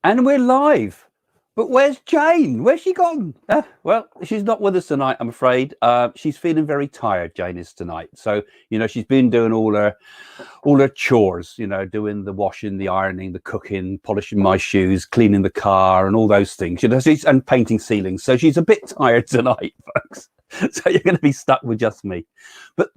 And we're live. But where's Jane? Where's she gone? Well, she's not with us tonight, I'm afraid. She's feeling very tired, Jane is tonight. So, she's been doing all her chores, doing the washing, the ironing, the cooking, polishing my shoes, cleaning the car and all those things, and painting ceilings. So she's a bit tired tonight, folks. So you're going to be stuck with just me. But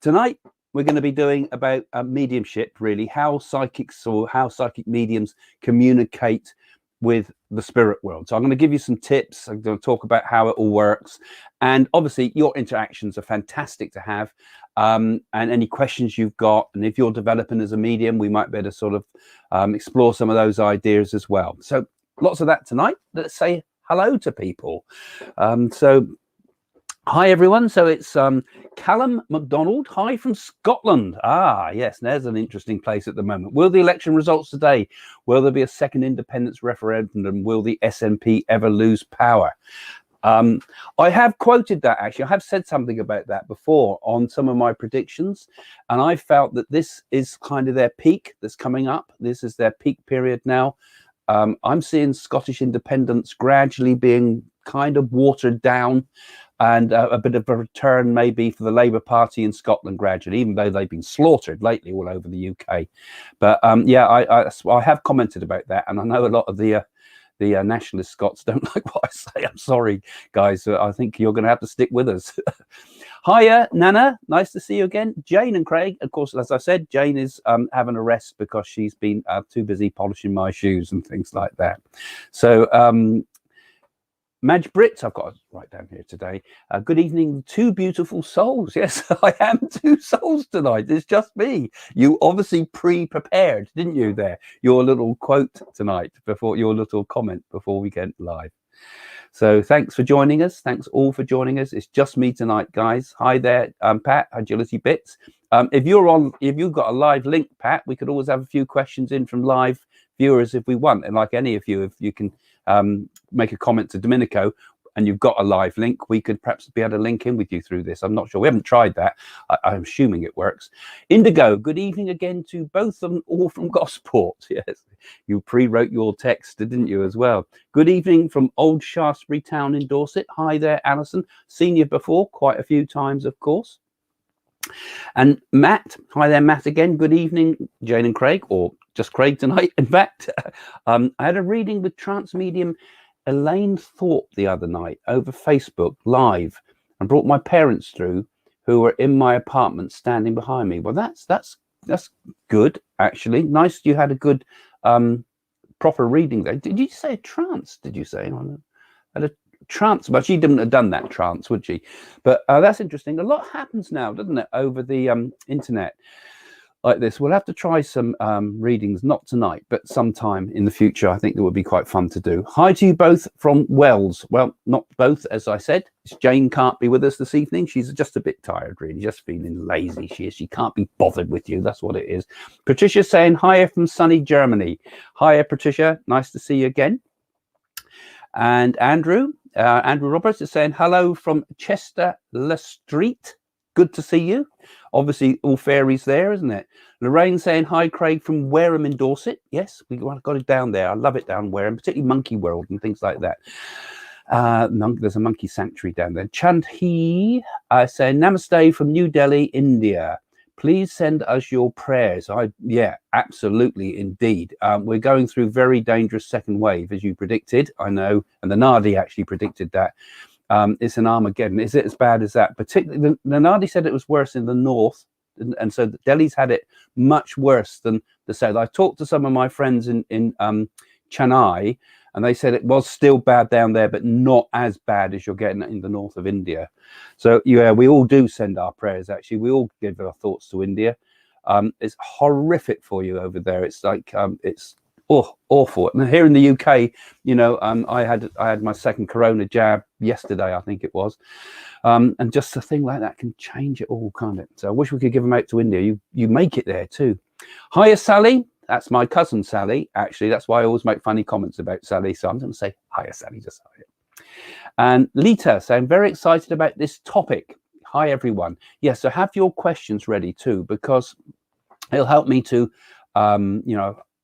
tonight we're going to be doing about mediumship, really, how psychics or how psychic mediums communicate with the spirit world. So I'm going to give you some tips. I'm going to talk about how it all works, and obviously your interactions are fantastic to have, and any questions you've got, and if you're developing as a medium, we might be able to sort of explore some of those ideas as well. So lots of that tonight. Let's say hello to people. Hi everyone, so it's Callum MacDonald, hi from Scotland. Yes, there's an interesting place at the moment. Will the election results today, will there be a second independence referendum? Will the SNP ever lose power? I have quoted that, actually. I have said something about that before on some of my predictions, and I felt that this is kind of their peak that's coming up. This is their peak period now. I'm seeing Scottish independence gradually being kind of watered down, and a bit of a return maybe for the Labour Party in Scotland gradually, even though they've been slaughtered lately all over the UK. But yeah, I have commented about that, and I know a lot of the nationalist Scots don't like what I say. I'm sorry, guys. I think you're going to have to stick with us. Hiya, Nana. Nice to see you again. Jane and Craig. Of course, as I said, Jane is having a rest because she's been too busy polishing my shoes and things like that. So Madge Brits, I've got to write down here today. Good evening, two beautiful souls. Yes, I am two souls tonight. It's just me. You obviously pre-prepared, didn't you, there? Your little quote tonight, before your little comment before we get live. So thanks for joining us. Thanks all for joining us. It's just me tonight, guys. Hi there, Pat, Agility Bits. If you've got a live link, Pat, we could always have a few questions in from live viewers if we want. And like any of you, if you can make a comment to Domenico and you've got a live link, we could perhaps be able to link in with you through this. I'm not sure. We haven't tried that. I'm assuming it works. Indigo, good evening again to both of them, all from Gosport. Yes, you pre-wrote your text, didn't you, as well? Good evening from Old Shaftesbury Town in Dorset. Hi there, Alison. Seen you before quite a few times, of course. And Matt, hi there, Matt again. Good evening, Jane and Craig, or just Craig tonight. In fact, I had a reading with trance medium Elaine Thorpe the other night over Facebook live, and brought my parents through, who were in my apartment standing behind me. Well, that's good, actually. Nice, you had a good proper reading there. Did you say a trance? Did you say at a trance? But she didn't have done that trance, would she? But that's interesting. A lot happens now, doesn't it, over the internet like this. We'll have to try some readings, not tonight, but sometime in the future. I think that would be quite fun to do. Hi to you both from Wells. Well, not both, as I said. Jane can't be with us this evening. She's just a bit tired, really, just feeling lazy. She can't be bothered with you. That's what it is. Patricia's saying hiya from sunny Germany. Hiya, Patricia. Nice to see you again. And Andrew Roberts is saying hello from Chester Le Street. Good to see you. Obviously, all fairies there, isn't it? Lorraine saying hi, Craig, from Wareham in Dorset. Yes, we got it down there. I love it down Wareham, particularly Monkey World and things like that. There's a monkey sanctuary down there. Chand He saying namaste from New Delhi, India. Please send us your prayers. Yeah, absolutely, indeed. We're going through very dangerous second wave, as you predicted. I know, and the Nadi actually predicted that. It's an Armageddon. Is it as bad as that? Particularly, the Nadi said it was worse in the north, and so Delhi's had it much worse than the south. I talked to some of my friends in Chennai, and they said it was still bad down there, but not as bad as you're getting in the north of India. So yeah, we all do send our prayers. Actually, we all give our thoughts to India. It's horrific for you over there. It's like it's awful. And here in the UK, I had my second corona jab yesterday, I think it was, and just a thing like that can change it all, can't it? So I wish we could give them out to India. You make it there too. Hiya, Sally. That's my cousin Sally. Actually, that's why I always make funny comments about Sally. So I'm going to say hiya, Sally, just hiya. And Lita saying very excited about this topic. Hi everyone. Yes, so have your questions ready too, because it'll help me to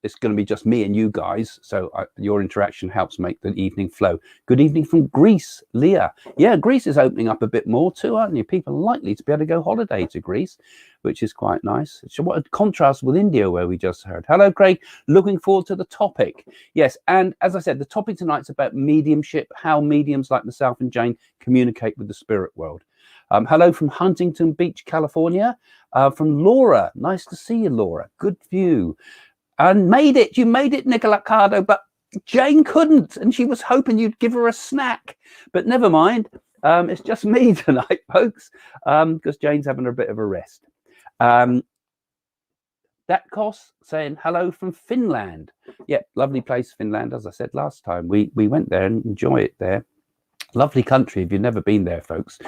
it's going to be just me and you guys. So your interaction helps make the evening flow. Good evening from Greece, Leah. Yeah, Greece is opening up a bit more too, aren't you? People are likely to be able to go holiday to Greece, which is quite nice. So what a contrast with India, where we just heard. Hello, Craig. Looking forward to the topic. Yes, and as I said, the topic tonight's about mediumship, how mediums like myself and Jane communicate with the spirit world. Hello from Huntington Beach, California. From Laura. Nice to see you, Laura. Good view. And made it. You made it, Nicola Cardo, but Jane couldn't, and she was hoping you'd give her a snack. But never mind. It's just me tonight, folks, because Jane's having a bit of a rest. That Kos saying hello from Finland. Yeah, lovely place, Finland. As I said last time, we went there and enjoy it there. Lovely country if you've never been there, folks.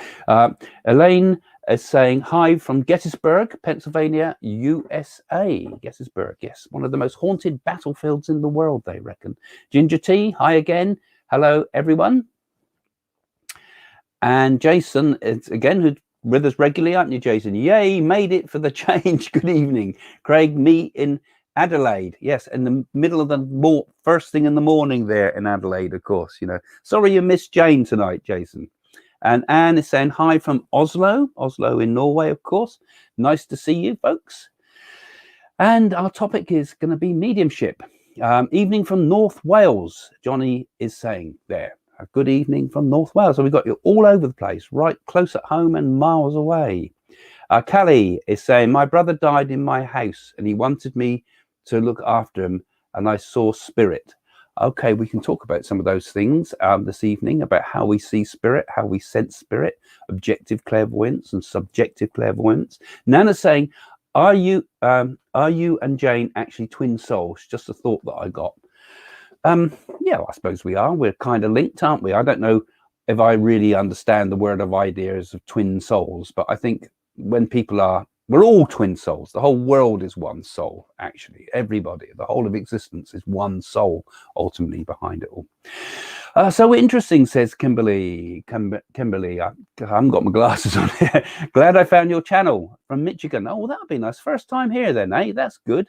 Elaine is saying hi from Gettysburg, Pennsylvania, USA. Gettysburg, yes, one of the most haunted battlefields in the world, they reckon. Ginger Tea, hi again. Hello, everyone. And Jason is again, who's with us regularly, aren't you, Jason? Yay, made it for the change. Good evening. Craig, me in Adelaide, yes, in the middle of the first thing in the morning there in Adelaide, of course, you know. Sorry you missed Jane tonight, Jason. And Anne is saying hi from Oslo in Norway, of course. Nice to see you, folks. And our topic is going to be mediumship. Evening from North Wales, Johnny is saying there. A good evening from North Wales. So we've got you all over the place, right close at home and miles away. Callie is saying, my brother died in my house and he wanted me to look after him, and I saw spirit. Okay, we can talk about some of those things this evening, about how we see spirit, how we sense spirit, objective clairvoyance and subjective clairvoyance. Nana's saying, are you and Jane actually twin souls? Just a thought that I got. Yeah, well, I suppose we are. We're kind of linked, aren't we? I don't know if I really understand the word of ideas of twin souls, but I think when people are, we're all twin souls. The whole world is one soul, actually. Everybody, the whole of existence is one soul, ultimately, behind it all. So interesting, says Kimberly. Kimberly, I haven't got my glasses on here. Glad I found your channel from Michigan. Oh, well, that'll be nice. First time here then, eh? That's good.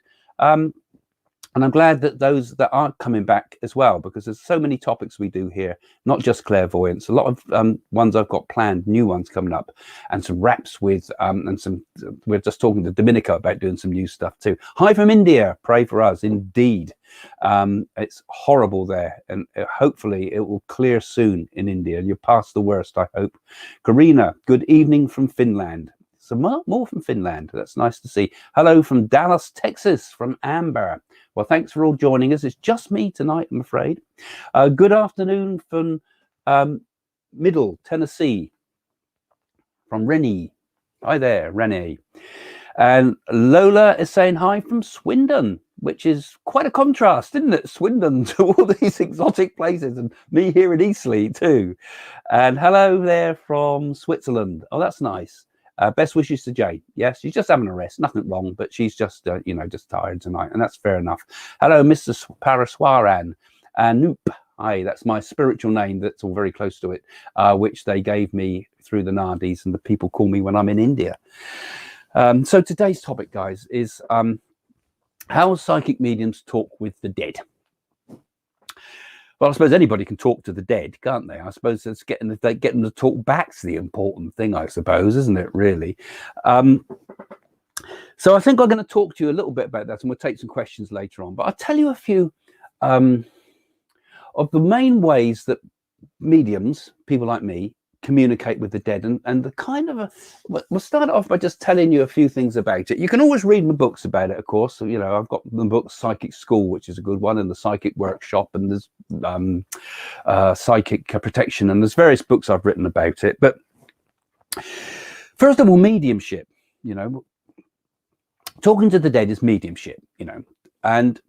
And I'm glad that those that aren't coming back as well, because there's so many topics we do here, not just clairvoyance, a lot of ones I've got planned, new ones coming up, and some raps with, and some, we're just talking to Dominica about doing some new stuff too. Hi from India, pray for us, indeed. It's horrible there, and hopefully it will clear soon in India. You're past the worst, I hope. Karina, good evening from Finland. So more from Finland. That's nice to see. Hello from Dallas, Texas, from Amber. Well, thanks for all joining us. It's just me tonight, I'm afraid. Good afternoon from Middle Tennessee, from Rennie. Hi there, Rennie. And Lola is saying hi from Swindon, which is quite a contrast, isn't it? Swindon to all these exotic places, and me here in Eastleigh too. And hello there from Switzerland. Oh, that's nice. Best wishes to Jane. Yes, she's just having a rest. Nothing wrong, but she's just, you know, just tired tonight, and that's fair enough. Hello, Mr. Paraswaran. Noop. Hi, that's my spiritual name. That's all very close to it, which they gave me through the Nadis, and the people call me when I'm in India. So today's topic, guys, is how psychic mediums talk with the dead. Well, I suppose anybody can talk to the dead, can't they? I suppose it's getting them to talk back's the important thing, I suppose, isn't it, really? So I think I'm going to talk to you a little bit about that, and we'll take some questions later on. But I'll tell you a few of the main ways that mediums, people like me, communicate with the dead, and the kind of we'll start off by just telling you a few things about it. You can always read my books about it, of course. So, you know, I've got the book Psychic School, which is a good one, and the Psychic Workshop, and there's Psychic Protection, and there's various books I've written about it. But first of all, mediumship, you know, talking to the dead is mediumship, you know, and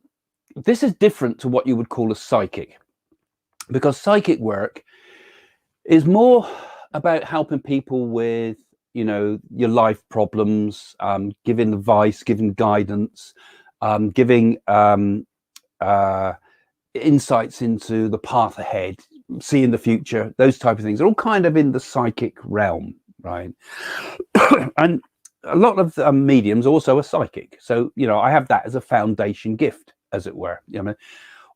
this is different to what you would call a psychic, because psychic work is more about helping people with, you know, your life problems, giving advice, giving guidance, giving insights into the path ahead, seeing the future, those type of things. They're all kind of in the psychic realm, right? And a lot of mediums also are psychic. So, you know, I have that as a foundation gift. as it were. You know,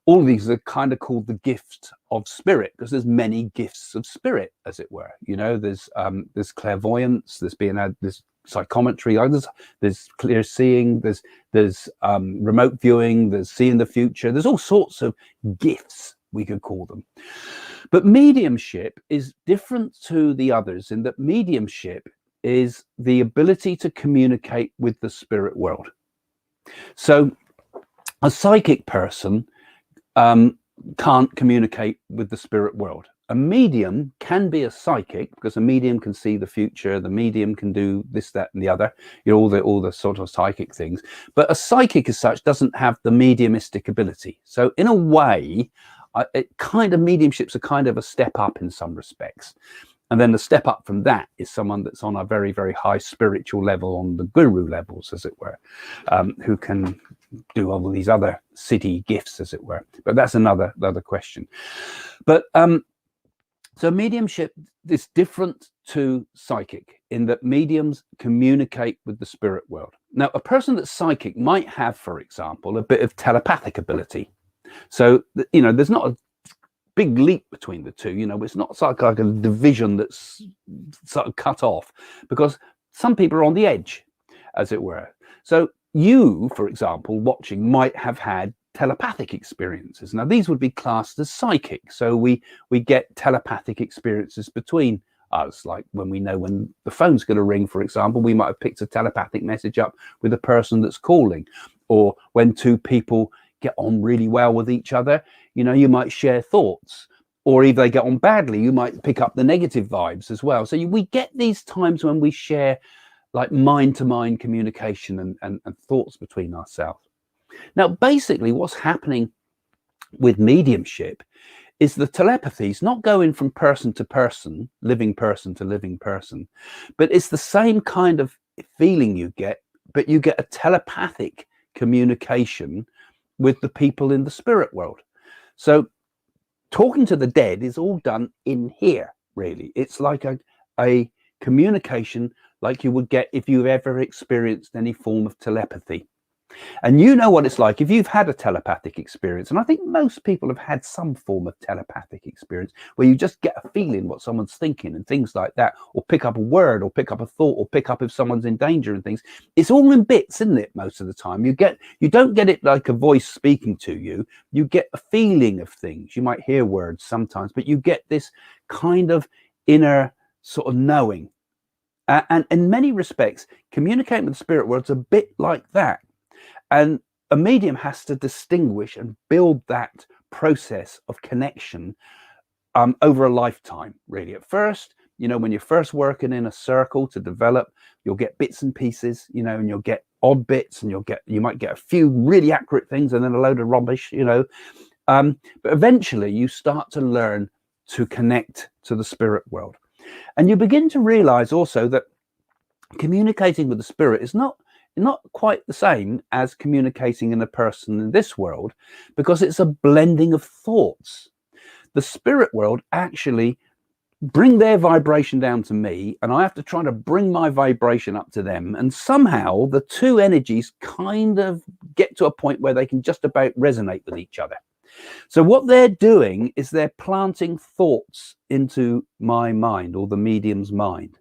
all of these are kind of called the gifts of spirit, because there's many gifts of spirit, as it were. You know, there's clairvoyance, there's psychometry, there's clear seeing, there's remote viewing, there's seeing the future. There's all sorts of gifts, we could call them. But mediumship is different to the others in that mediumship is the ability to communicate with the spirit world. So a psychic person can't communicate with the spirit world. A medium can be a psychic, because a medium can see the future, the medium can do this, that, and the other, you know, all the sort of psychic things. But a psychic as such doesn't have the mediumistic ability. So in a way, mediumship's a kind of a step up in some respects. And then the step up from that is someone that's on a very, very high spiritual level, on the guru levels, as it were, who can do all these other city gifts, as it were. But that's another question. But so mediumship is different to psychic in that mediums communicate with the spirit world. Now, a person that's psychic might have, for example, a bit of telepathic ability. So, you know, there's not a big leap between the two. You know, it's not like a division that's sort of cut off, because some people are on the edge, as it were. So you, for example, watching, might have had telepathic experiences. Now, these would be classed as psychic. So we get telepathic experiences between us, like when we know when the phone's going to ring, for example, we might have picked a telepathic message up with the person that's calling, or when two people get on really well with each other, you know, you might share thoughts, or if they get on badly, you might pick up the negative vibes as well. So we get these times when we share like mind-to-mind communication and thoughts between ourselves. Now, basically what's happening with mediumship is the telepathy's not going from person to person, living person to living person, but it's the same kind of feeling you get, but you get a telepathic communication with the people in the spirit world. So talking to the dead is all done in here, really. It's like a communication like you would get if you've ever experienced any form of telepathy. And you know what it's like if you've had a telepathic experience, and I think most people have had some form of telepathic experience where you just get a feeling what someone's thinking and things like that, or pick up a word, or pick up a thought, or pick up if someone's in danger and things. It's all in bits, isn't it? Most of the time you don't get it like a voice speaking to you. You get a feeling of things. You might hear words sometimes, but you get this kind of inner sort of knowing. And in many respects, communicating with the spirit world's a bit like that. And a medium has to distinguish and build that process of connection over a lifetime, really. At first, you know, when you're first working in a circle to develop, you'll get bits and pieces, you know, and you'll get odd bits, and you might get a few really accurate things and then a load of rubbish, you know. But eventually you start to learn to connect to the spirit world. And you begin to realize also that communicating with the spirit is not quite the same as communicating in a person in this world, because it's a blending of thoughts. The spirit world actually bring their vibration down to me, and I have to try to bring my vibration up to them, and somehow the two energies kind of get to a point where they can just about resonate with each other. So what they're doing is they're planting thoughts into my mind, or the medium's mind.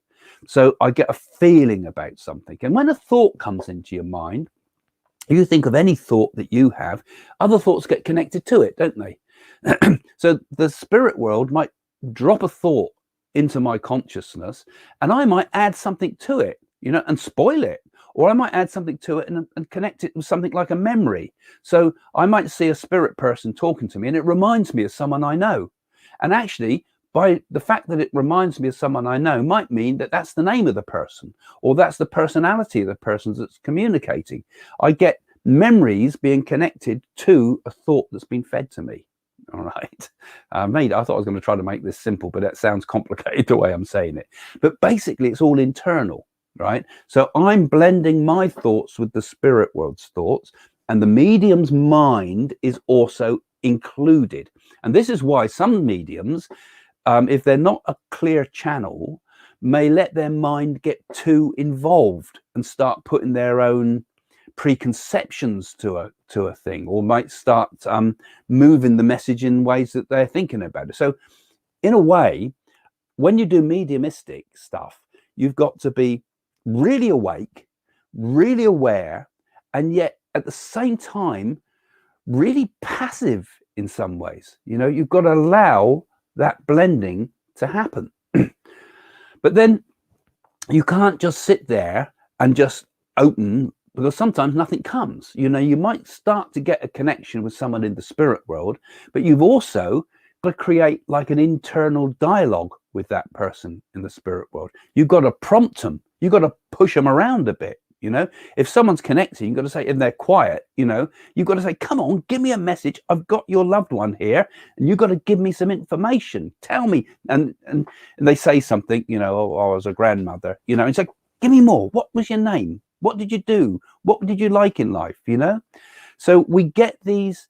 So I get a feeling about something. And when a thought comes into your mind, you think of any thought that you have, other thoughts get connected to it, don't they? So the spirit world might drop a thought into my consciousness, and I might add something to it, you know, and spoil it. Or I might add something to it and connect it with something like a memory. So I might see a spirit person talking to me, and it reminds me of someone I know. And actually, by the fact that it reminds me of someone I know might mean that that's the name of the person, or that's the personality of the person that's communicating. I get memories being connected to a thought that's been fed to me. All right. I thought I was going to try to make this simple, but that sounds complicated the way I'm saying it. But basically, it's all internal, right? So I'm blending my thoughts with the spirit world's thoughts, and the medium's mind is also included. And this is why some mediums, if they're not a clear channel, may let their mind get too involved and start putting their own preconceptions to to a thing, or might start moving the message in ways that they're thinking about it. So in a way, when you do mediumistic stuff, you've got to be really awake, really aware, and yet at the same time really passive in some ways. You know, you've got to allow that blending to happen. But then you can't just sit there and just open, because sometimes nothing comes. You know, you might start to get a connection with someone in the spirit world, but you've also got to create like an internal dialogue with that person in the spirit world. You've got to prompt them. You've got to push them around a bit. You know, if someone's connecting, you've got to say, and they're quiet, you know, you've got to say, come on, give me a message. I've got your loved one here, and you've got to give me some information. Tell me. And they say something, you know, oh, I was a grandmother, you know, and it's like, give me more. What was your name? What did you do? What did you like in life? You know, so we get these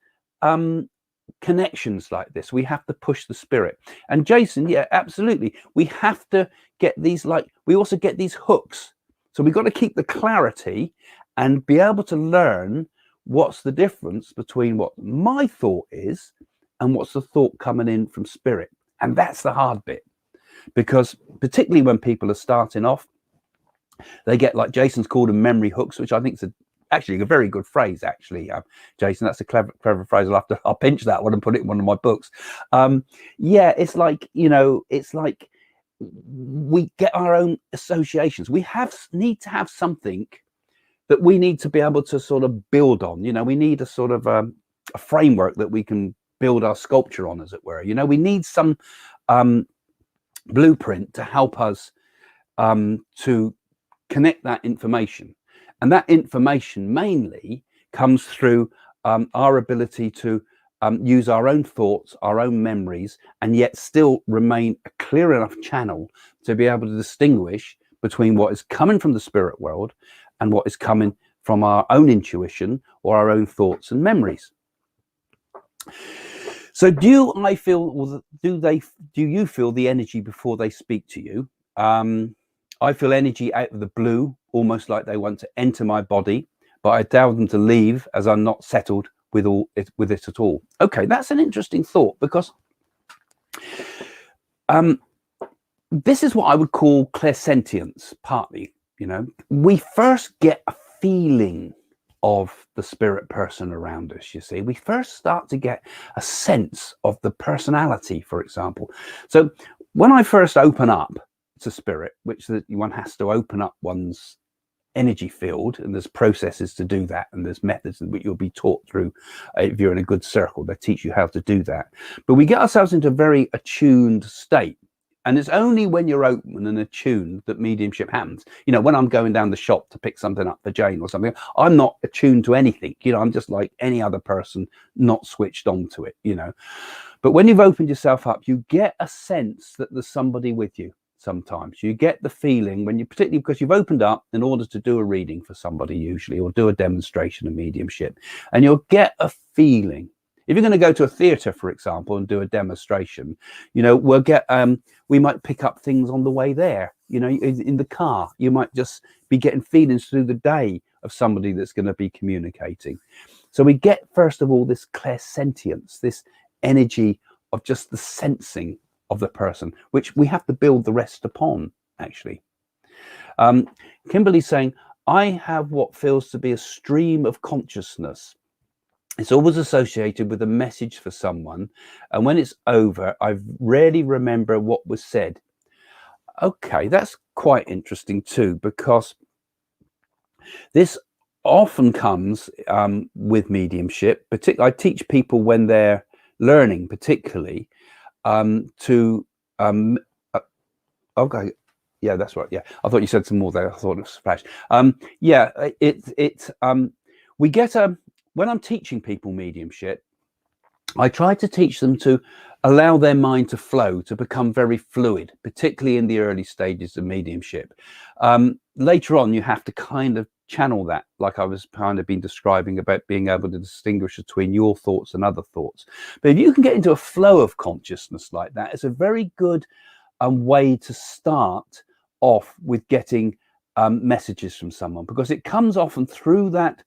connections like this. We have to push the spirit. And Jason, yeah, absolutely. We have to get these, like, we also get these hooks. So we've got to keep the clarity and be able to learn what's the difference between what my thought is and what's the thought coming in from spirit. And that's the hard bit, because particularly when people are starting off, they get, like Jason's called them, memory hooks, which I think is actually a very good phrase, actually. Jason, that's a clever phrase. I'll pinch that one and put it in one of my books. Yeah, it's like, you know, it's like, we get our own associations. We need to have something that we need to be able to sort of build on. You know, we need a sort of a framework that we can build our sculpture on, as it were. You know, we need some blueprint to help us to connect that information. And that information mainly comes through our ability to use our own thoughts, our own memories, and yet still remain a clear enough channel to be able to distinguish between what is coming from the spirit world and what is coming from our own intuition or our own thoughts and memories. So do you feel the energy before they speak to you? I feel energy out of the blue, almost like they want to enter my body, but I doubt them to leave as I'm not settled with it at all. Okay, that's an interesting thought, because this is what I would call clairsentience, partly. You know, we first get a feeling of the spirit person around us. You see, we first start to get a sense of the personality, for example. So when I first open up to spirit, which one has to open up one's energy field, and there's processes to do that, and there's methods which you'll be taught through if you're in a good circle. They teach you how to do that. But we get ourselves into a very attuned state, and it's only when you're open and attuned that mediumship happens. You know, when I'm going down the shop to pick something up for Jane or something, I'm not attuned to anything. You know, I'm just like any other person, not switched on to it, you know. But when you've opened yourself up, you get a sense that there's somebody with you. Sometimes you get the feeling, when you, particularly because you've opened up in order to do a reading for somebody usually, or do a demonstration of mediumship, and you'll get a feeling. If you're going to go to a theatre, for example, and do a demonstration, you know, we might pick up things on the way there. You know, in the car, you might just be getting feelings through the day of somebody that's going to be communicating. So we get, first of all, this clairsentience, this energy of just the sensing of the person, which we have to build the rest upon, actually. Kimberly's saying, I have what feels to be a stream of consciousness. It's always associated with a message for someone, and when it's over, I rarely remember what was said. Okay, that's quite interesting too, because this often comes with mediumship. Particularly, I teach people when they're learning, particularly, okay, yeah, that's right. Yeah, I thought you said some more there. I thought it was flash. Yeah, we get when I'm teaching people mediumship, I try to teach them to allow their mind to flow, to become very fluid, particularly in the early stages of mediumship. Later on, you have to kind of channel that, like I was kind of been describing about being able to distinguish between your thoughts and other thoughts. But if you can get into a flow of consciousness like that, it's a very good way to start off with getting messages from someone, because it comes often through that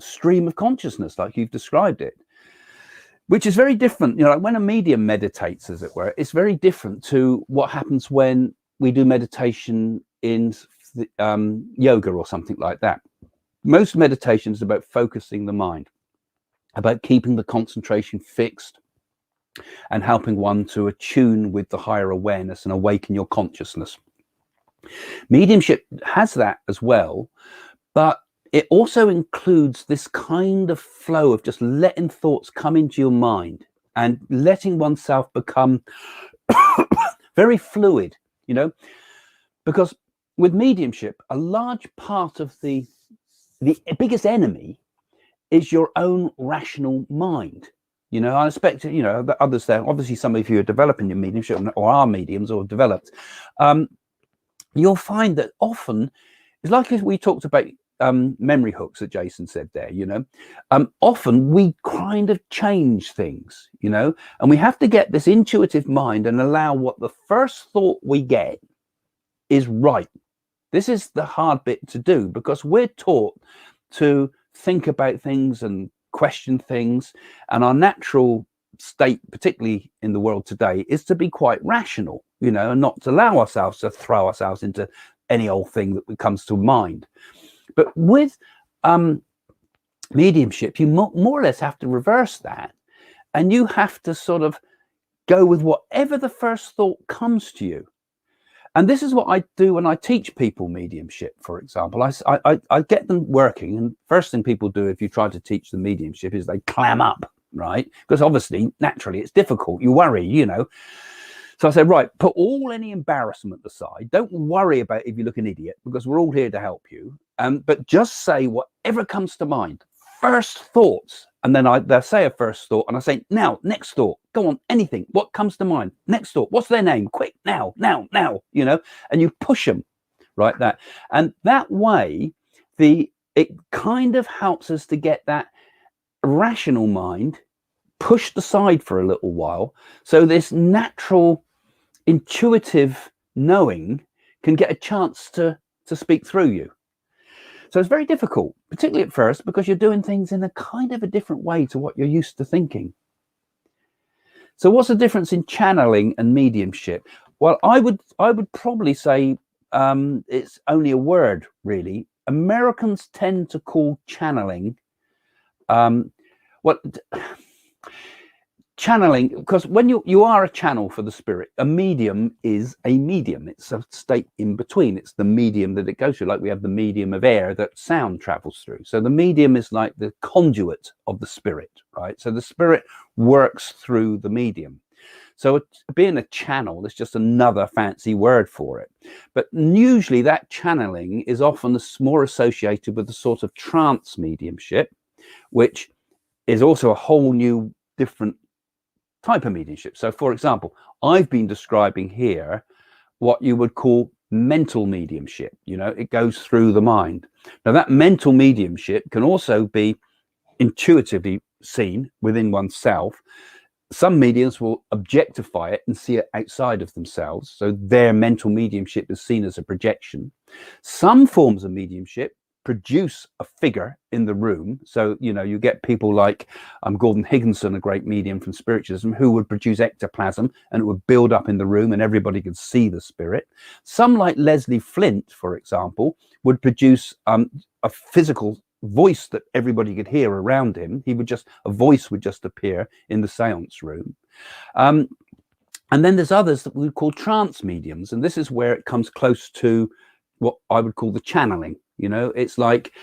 stream of consciousness, like you've described it, which is very different. You know, like when a medium meditates, as it were, it's very different to what happens when we do meditation in yoga or something like that. Most meditation is about focusing the mind, about keeping the concentration fixed and helping one to attune with the higher awareness and awaken your consciousness. Mediumship has that as well, but it also includes this kind of flow of just letting thoughts come into your mind and letting oneself become very fluid, you know, because with mediumship, a large part of the biggest enemy is your own rational mind. You know, I expect, you know, the others there, obviously some of you are developing your mediumship or are mediums or developed. You'll find that often, it's like we talked about memory hooks that Jason said there, you know, often we kind of change things, you know, and we have to get this intuitive mind and allow what the first thought we get is right. This is the hard bit to do, because we're taught to think about things and question things, and our natural state, particularly in the world today, is to be quite rational, you know, and not to allow ourselves to throw ourselves into any old thing that comes to mind. But with mediumship, you more or less have to reverse that, and you have to sort of go with whatever the first thought comes to you. And this is what I do when I teach people mediumship, for example. I get them working, and first thing people do if you try to teach them mediumship is they clam up, right? Because obviously, naturally, it's difficult. You worry, you know. So I said, right, put all any embarrassment aside. Don't worry about if you look an idiot, because we're all here to help you. But just say whatever comes to mind. First thoughts. And then they'll say a first thought, and I say, now, next thought, go on, anything, what comes to mind? Next thought, what's their name? Quick, now, you know, and you push them, right? And that way, it kind of helps us to get that rational mind pushed aside for a little while. So this natural, intuitive knowing can get a chance to speak through you. So it's very difficult, particularly at first, because you're doing things in a kind of a different way to what you're used to thinking. So what's the difference in channeling and mediumship? Well, I would probably say it's only a word, really. Americans tend to call channeling channeling, because when you are a channel for the spirit, a medium is a medium. It's a state in between. It's the medium that it goes through, like we have the medium of air that sound travels through. So the medium is like the conduit of the spirit, right? So the spirit works through the medium. So being a channel is just another fancy word for it. But usually that channeling is often more associated with the sort of trance mediumship, which is also a whole new different type of mediumship. So for example, I've been describing here what you would call mental mediumship. You know, it goes through the mind. Now that mental mediumship can also be intuitively seen within oneself. Some mediums will objectify it and see it outside of themselves, so their mental mediumship is seen as a projection. Some forms of mediumship produce a figure in the room. So, you know, you get people like Gordon Higginson, a great medium from spiritualism, who would produce ectoplasm and it would build up in the room and everybody could see the spirit. Some, like Leslie Flint, for example, would produce a physical voice that everybody could hear around him. A voice would just appear in the seance room. And then there's others that we call trance mediums, and this is where it comes close to what I would call the channeling. You know, it's like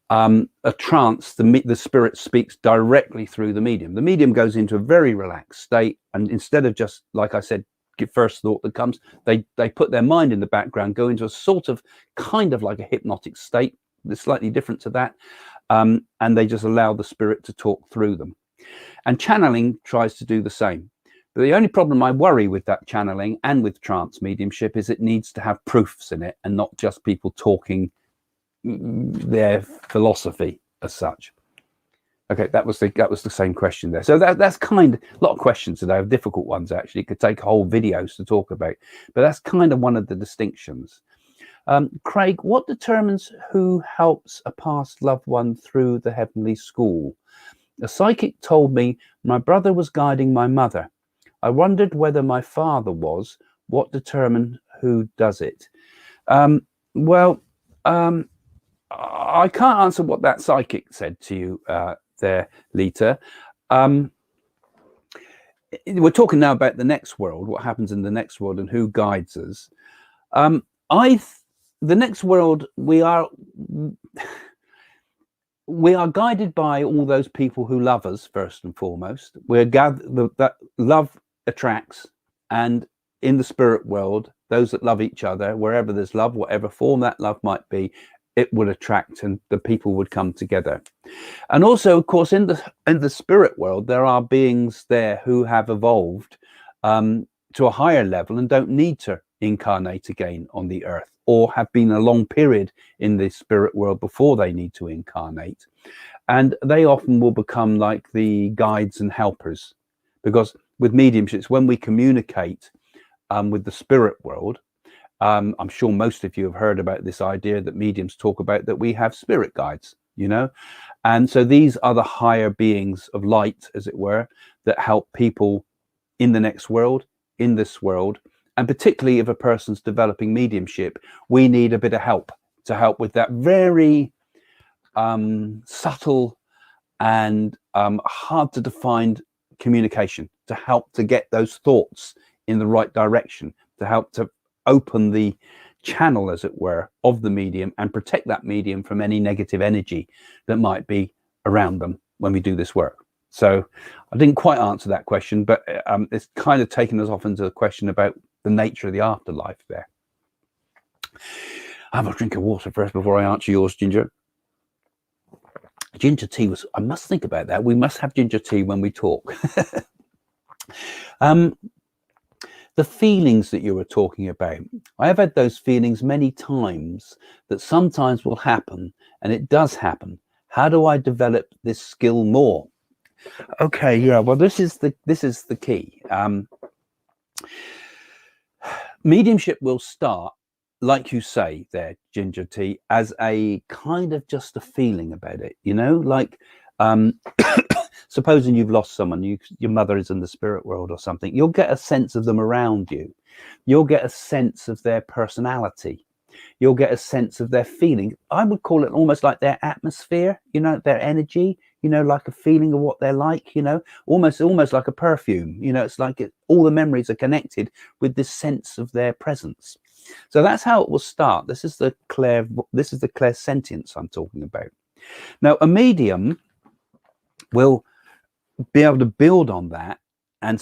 a trance. The spirit speaks directly through the medium. The medium goes into a very relaxed state, and instead of just, like I said, first thought that comes, they put their mind in the background, go into a sort of kind of like a hypnotic state. It's slightly different to that, and they just allow the spirit to talk through them. And channeling tries to do the same. But the only problem I worry with that channeling and with trance mediumship is it needs to have proofs in it and not just people talking their philosophy as such. Okay, that was the same question there. So that's kind of a lot of questions today, of difficult ones actually. It could take whole videos to talk about, but that's kind of one of the distinctions. Craig, what determines who helps a past loved one through the heavenly school? A psychic told me my brother was guiding my mother. I wondered whether my father was. What determined who does it? Well, I can't answer what that psychic said to you there, Lita. We're talking now about the next world, what happens in the next world and who guides us. The next world, we are guided by all those people who love us first and foremost. We're gathered that love attracts, and in the spirit world, those that love each other, wherever there's love, whatever form that love might be, it would attract, and the people would come together. And also, of course, in the spirit world, there are beings there who have evolved to a higher level and don't need to incarnate again on the earth, or have been a long period in the spirit world before they need to incarnate. And they often will become like the guides and helpers, because with mediumships, when we communicate with the spirit world, I'm sure most of you have heard about this idea that mediums talk about, that we have spirit guides, you know. And so these are the higher beings of light, as it were, that help people in the next world, in this world. And particularly if a person's developing mediumship, we need a bit of help to help with that very subtle and hard to define communication, to help to get those thoughts in the right direction, to help to open the channel, as it were, of the medium and protect that medium from any negative energy that might be around them when we do this work. So I didn't quite answer that question, but it's kind of taken us off into the question about the nature of the afterlife there. I have a drink of water first before I answer yours, Ginger. Ginger tea was, I must think about that. We must have ginger tea when we talk. The feelings that you were talking about, I have had those feelings many times, that sometimes will happen, and it does happen. How do I develop this skill more? Okay, yeah, well, this is the key. Mediumship will start, like you say there, Ginger Tea, as a kind of just a feeling about it, you know, like supposing you've lost someone, your mother is in the spirit world or something, you'll get a sense of them around you. You'll get a sense of their personality. You'll get a sense of their feeling. I would call it almost like their atmosphere, you know, their energy, you know, like a feeling of what they're like, you know, almost like a perfume, you know, it's like all the memories are connected with this sense of their presence. So that's how it will start. This is the clairsentience I'm talking about. Now, a medium will be able to build on that and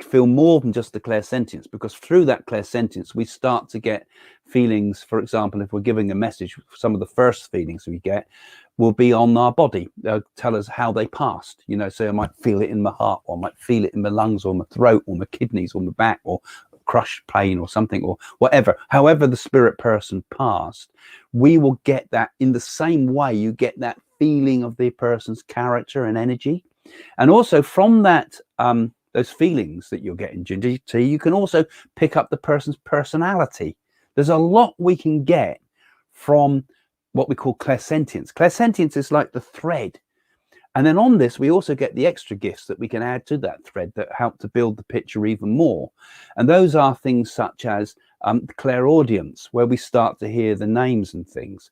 feel more than just the clairsentience, because through that clairsentience we start to get feelings. For example, if we're giving a message, some of the first feelings we get will be on our body. They'll tell us how they passed, you know. So I might feel it in my heart, or I might feel it in my lungs, or my throat, or my kidneys, or my back, or crushed pain or something, or whatever. However the spirit person passed, we will get that in the same way you get that feeling of the person's character and energy. And also from that those feelings that you're getting, Ginger Tea, you can also pick up the person's personality. There's a lot we can get from what we call clairsentience. Clairsentience is like the thread. And then on this, we also get the extra gifts that we can add to that thread that help to build the picture even more. And those are things such as clairaudience, where we start to hear the names and things.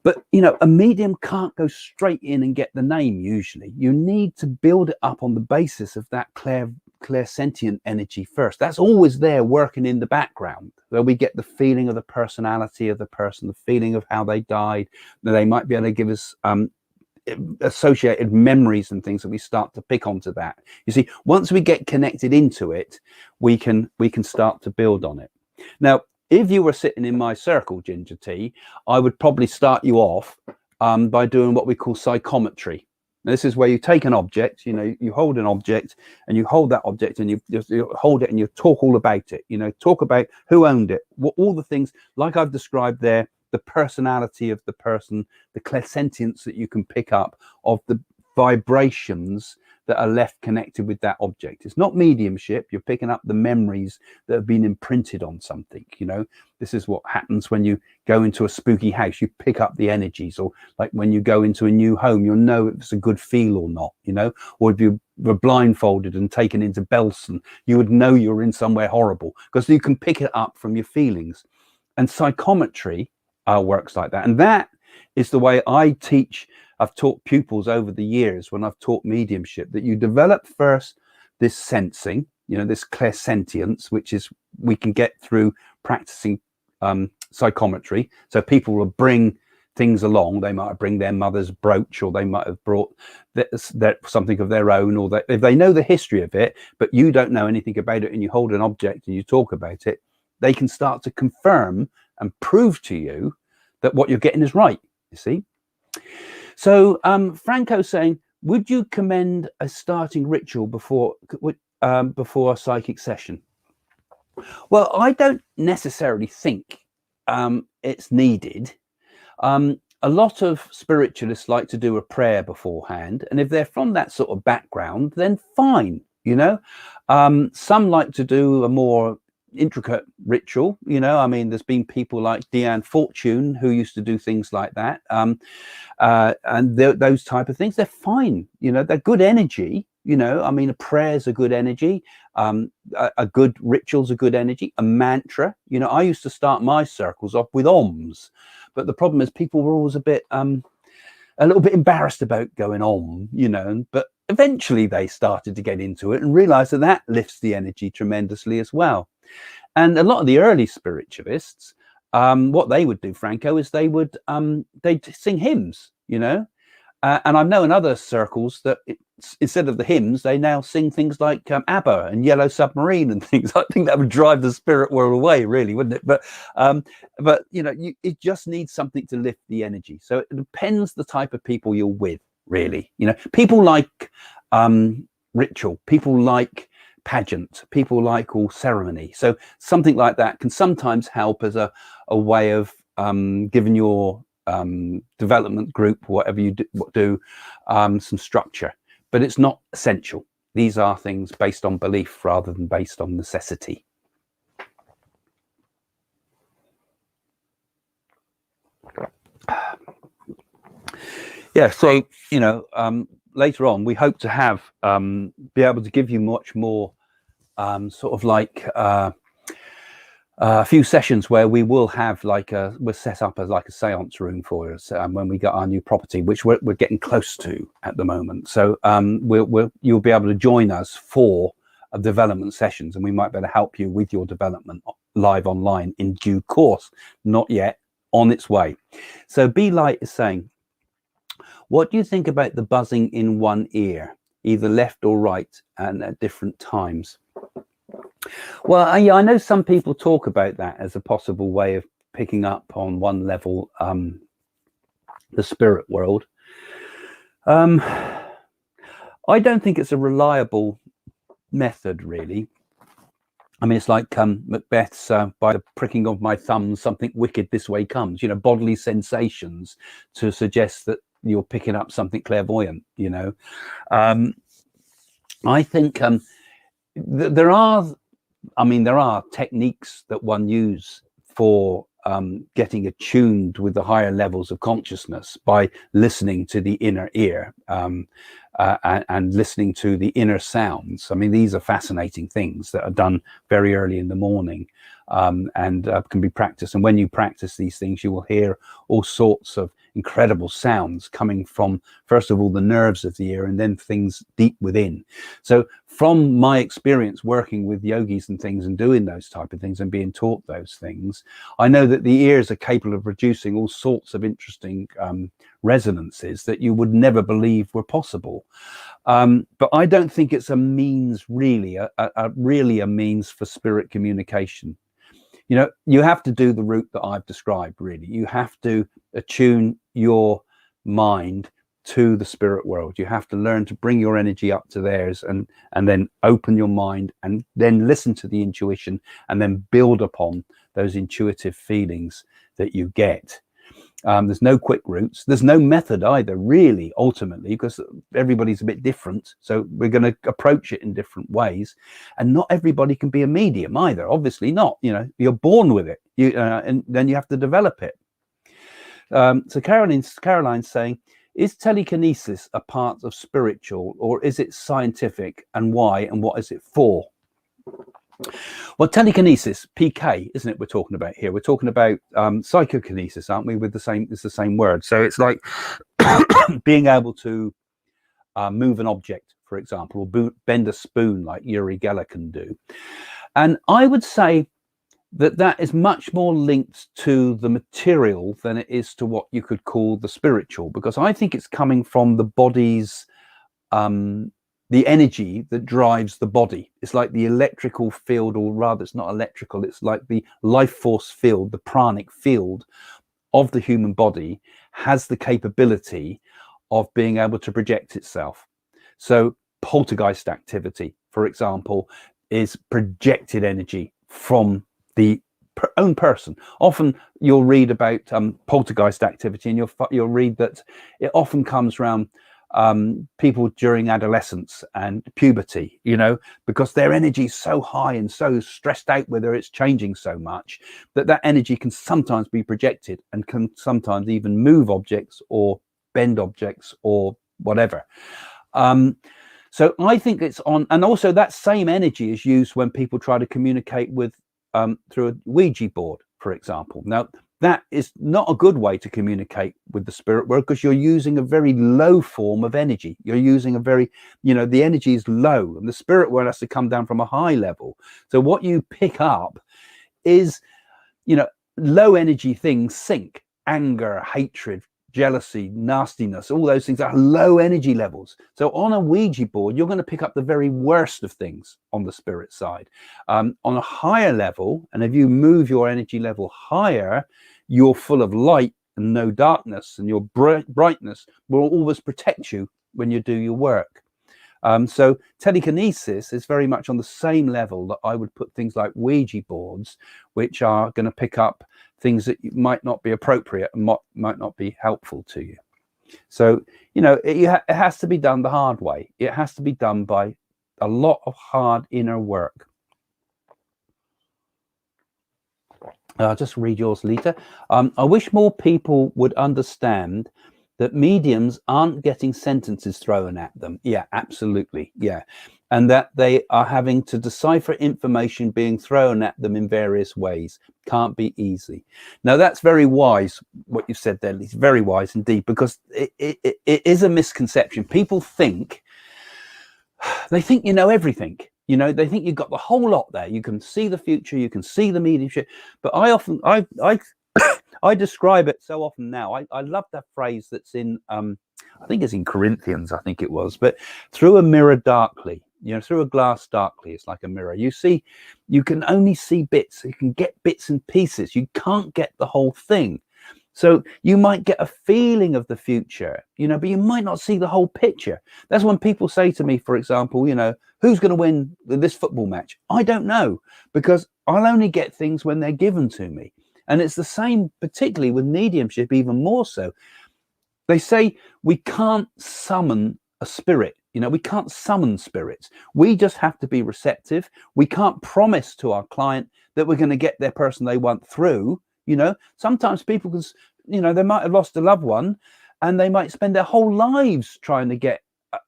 But, you know, a medium can't go straight in and get the name usually. You need to build it up on the basis of that clairsentient energy first. That's always there working in the background, where we get the feeling of the personality of the person, the feeling of how they died. They might be able to give us associated memories and things, that we start to pick onto that. You see, once we get connected into it, we can start to build on it. Now, if you were sitting in my circle, Ginger Tea, I would probably start you off by doing what we call psychometry. Now, this is where you take an object, you know, you hold an object, and you hold that object, and you hold it, and you talk all about it, you know, talk about who owned it, all the things like I've described there, the personality of the person, the clairsentience that you can pick up of the vibrations that are left connected with that object. It's not mediumship. You're picking up the memories that have been imprinted on something. You know, this is what happens when you go into a spooky house. You pick up the energies, or like when you go into a new home, you'll know if it's a good feel or not, you know, or if you were blindfolded and taken into Belson, you would know you're in somewhere horrible because you can pick it up from your feelings. And psychometry works like that. And that is the way I teach. I've taught pupils over the years when I've taught mediumship, that you develop first this sensing, you know, this clairsentience, which is we can get through practicing psychometry. So people will bring things along. They might bring their mother's brooch, or they might have brought something of their own, or that if they know the history of it, but you don't know anything about it, and you hold an object and you talk about it, they can start to confirm and prove to you that what you're getting is right, you see. So Franco's saying, would you commend a starting ritual before a psychic session? Well, I don't necessarily think it's needed. A lot of spiritualists like to do a prayer beforehand, and if they're from that sort of background, then fine, you know. Some like to do a more intricate ritual, you know. I mean, there's been people like Deanne Fortune who used to do things like that, and those type of things, they're fine, you know. They're good energy, you know. I mean, a prayer's a good energy, a good ritual's a good energy, a mantra, you know. I used to start my circles off with OMs, but the problem is people were always a little bit embarrassed about going on, you know. But eventually they started to get into it and realize that that lifts the energy tremendously as well. And a lot of the early spiritualists, what they would do, Franco, is they'd sing hymns, you know. And I know in other circles that instead of the hymns, they now sing things like ABBA and Yellow Submarine and things. I think that would drive the spirit world away, really, wouldn't it? But you know, it just needs something to lift the energy. So it depends the type of people you're with, really. You know, people like ritual, people like pageant, people like all ceremony. So something like that can sometimes help as a way of giving your development group, whatever you do, some structure. But it's not essential. These are things based on belief rather than based on necessity. Yeah, so, you know, later on, we hope to have, be able to give you much more sort of like a few sessions where we will have like we're set up as like a seance room for us when we get our new property, which we're getting close to at the moment. So you'll be able to join us for development sessions, and we might be able to help you with your development live online in due course. Not yet, on its way. So Be Light is saying, what do you think about the buzzing in one ear, either left or right, and at different times? Well, I know some people talk about that as a possible way of picking up on one level the spirit world. I don't think it's a reliable method, really. I mean, it's like Macbeth's by the pricking of my thumb, something wicked this way comes, you know, bodily sensations to suggest that you're picking up something clairvoyant, you know. I think there are techniques that one use for getting attuned with the higher levels of consciousness by listening to the inner ear and listening to the inner sounds. I mean, these are fascinating things that are done very early in the morning and can be practiced. And when you practice these things, you will hear all sorts of incredible sounds coming from, first of all, the nerves of the ear, and then things deep within. So from my experience working with yogis and things and doing those type of things and being taught those things, I know that the ears are capable of producing all sorts of interesting resonances that you would never believe were possible. But I don't think it's a means, really, really a means for spirit communication. You know, you have to do the route that I've described, really. You have to attune your mind to the spirit world. You have to learn to bring your energy up to theirs and then open your mind and then listen to the intuition and then build upon those intuitive feelings that you get. There's no quick routes. There's no method either, really, ultimately, because everybody's a bit different. So we're going to approach it in different ways. And not everybody can be a medium either. Obviously not. You know, you're born with it, and then you have to develop it. So Caroline's saying, is telekinesis a part of spiritual, or is it scientific, and why, and what is it for? Well, telekinesis, PK, isn't it? We're talking about here. We're talking about psychokinesis, aren't we? With the same, it's the same word. So it's like being able to move an object, for example, or bend a spoon, like Uri Geller can do. And I would say that is much more linked to the material than it is to what you could call the spiritual, because I think it's coming from the body's the energy that drives the body. It's like the electrical field, or rather it's not electrical, it's like the life force field, the pranic field of the human body has the capability of being able to project itself. So poltergeist activity, for example, is projected energy from the own person. Often you'll read about poltergeist activity, and you'll read that it often comes around people during adolescence and puberty, you know, because their energy is so high and so stressed out, whether it's changing so much, that energy can sometimes be projected and can sometimes even move objects or bend objects or whatever. So I think it's on, and also that same energy is used when people try to communicate with through a Ouija board, for example. Now, that is not a good way to communicate with the spirit world, because you're using a very low form of energy. You're using a very, you know, the energy is low, and the spirit world has to come down from a high level. So what you pick up is, you know, low energy things sink: anger, hatred, jealousy, nastiness, all those things are low energy levels. So on a Ouija board, you're going to pick up the very worst of things on the spirit side. On a higher level, and if you move your energy level higher, you're full of light and no darkness, and your brightness will always protect you when you do your work. So telekinesis is very much on the same level that I would put things like Ouija boards, which are going to pick up things that might not be appropriate and might not be helpful to you. So, you know, it has to be done the hard way. It has to be done by a lot of hard inner work. I'll just read yours, Lita. I wish more people would understand that mediums aren't getting sentences thrown at them. Yeah, absolutely. Yeah. And that they are having to decipher information being thrown at them in various ways. Can't be easy. Now, that's very wise, what you've said there. It's very wise indeed, because it is a misconception. People think, you know everything. You know, they think you've got the whole lot there. You can see the future, you can see the mediumship. But I describe it so often now. I love that phrase that's in, I think it's in Corinthians, I think it was, but through a mirror darkly, you know, through a glass darkly, it's like a mirror. You can only see bits. You can get bits and pieces. You can't get the whole thing. So you might get a feeling of the future, you know, but you might not see the whole picture. That's when people say to me, for example, you know, who's going to win this football match? I don't know, because I'll only get things when they're given to me. And it's the same, particularly with mediumship, even more so. They say we can't summon a spirit. You know, we can't summon spirits. We just have to be receptive. We can't promise to our client that we're going to get their person they want through. You know, sometimes people can, you know, they might have lost a loved one and they might spend their whole lives trying to get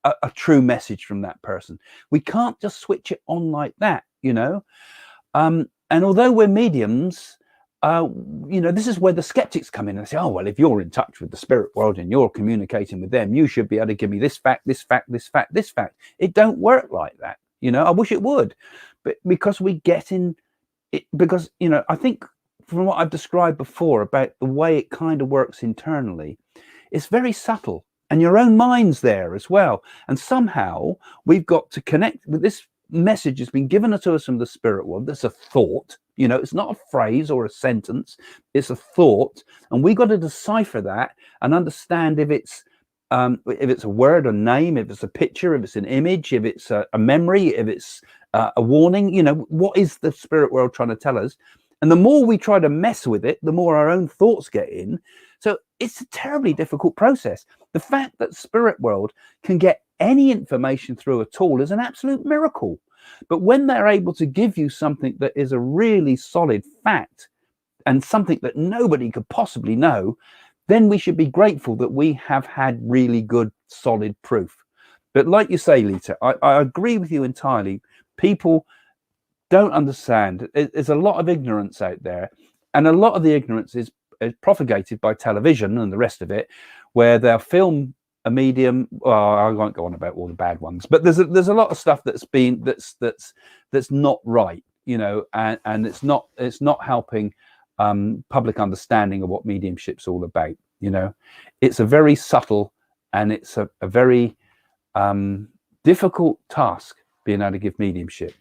a true message from that person. We can't just switch it on like that, you know. And although we're mediums, you know, this is where the skeptics come in and say, oh, well, if you're in touch with the spirit world and you're communicating with them, you should be able to give me this fact, this fact, this fact, this fact. It don't work like that. You know, I wish it would, but because we get in it, because, you know, I think from what I've described before about the way it kind of works internally, it's very subtle, and your own mind's there as well. And somehow we've got to connect with this message has been given to us from the spirit world. That's a thought, you know, it's not a phrase or a sentence, it's a thought. And we got to decipher that and understand if it's a word, a name, if it's a picture, if it's an image, if it's a memory, if it's a warning, you know, what is the spirit world trying to tell us? And the more we try to mess with it, the more our own thoughts get in. So it's a terribly difficult process. The fact that spirit world can get any information through at all is an absolute miracle. But when they're able to give you something that is a really solid fact and something that nobody could possibly know, then we should be grateful that we have had really good, solid proof. But like you say, Lita, I agree with you entirely. People don't understand. There's a lot of ignorance out there, and a lot of the ignorance is propagated by television and the rest of it, where they'll film a medium. Well, I won't go on about all the bad ones, but there's a lot of stuff that's not right, you know, and it's not helping public understanding of what mediumship's all about. You know, it's a very subtle and it's a very difficult task being able to give mediumship.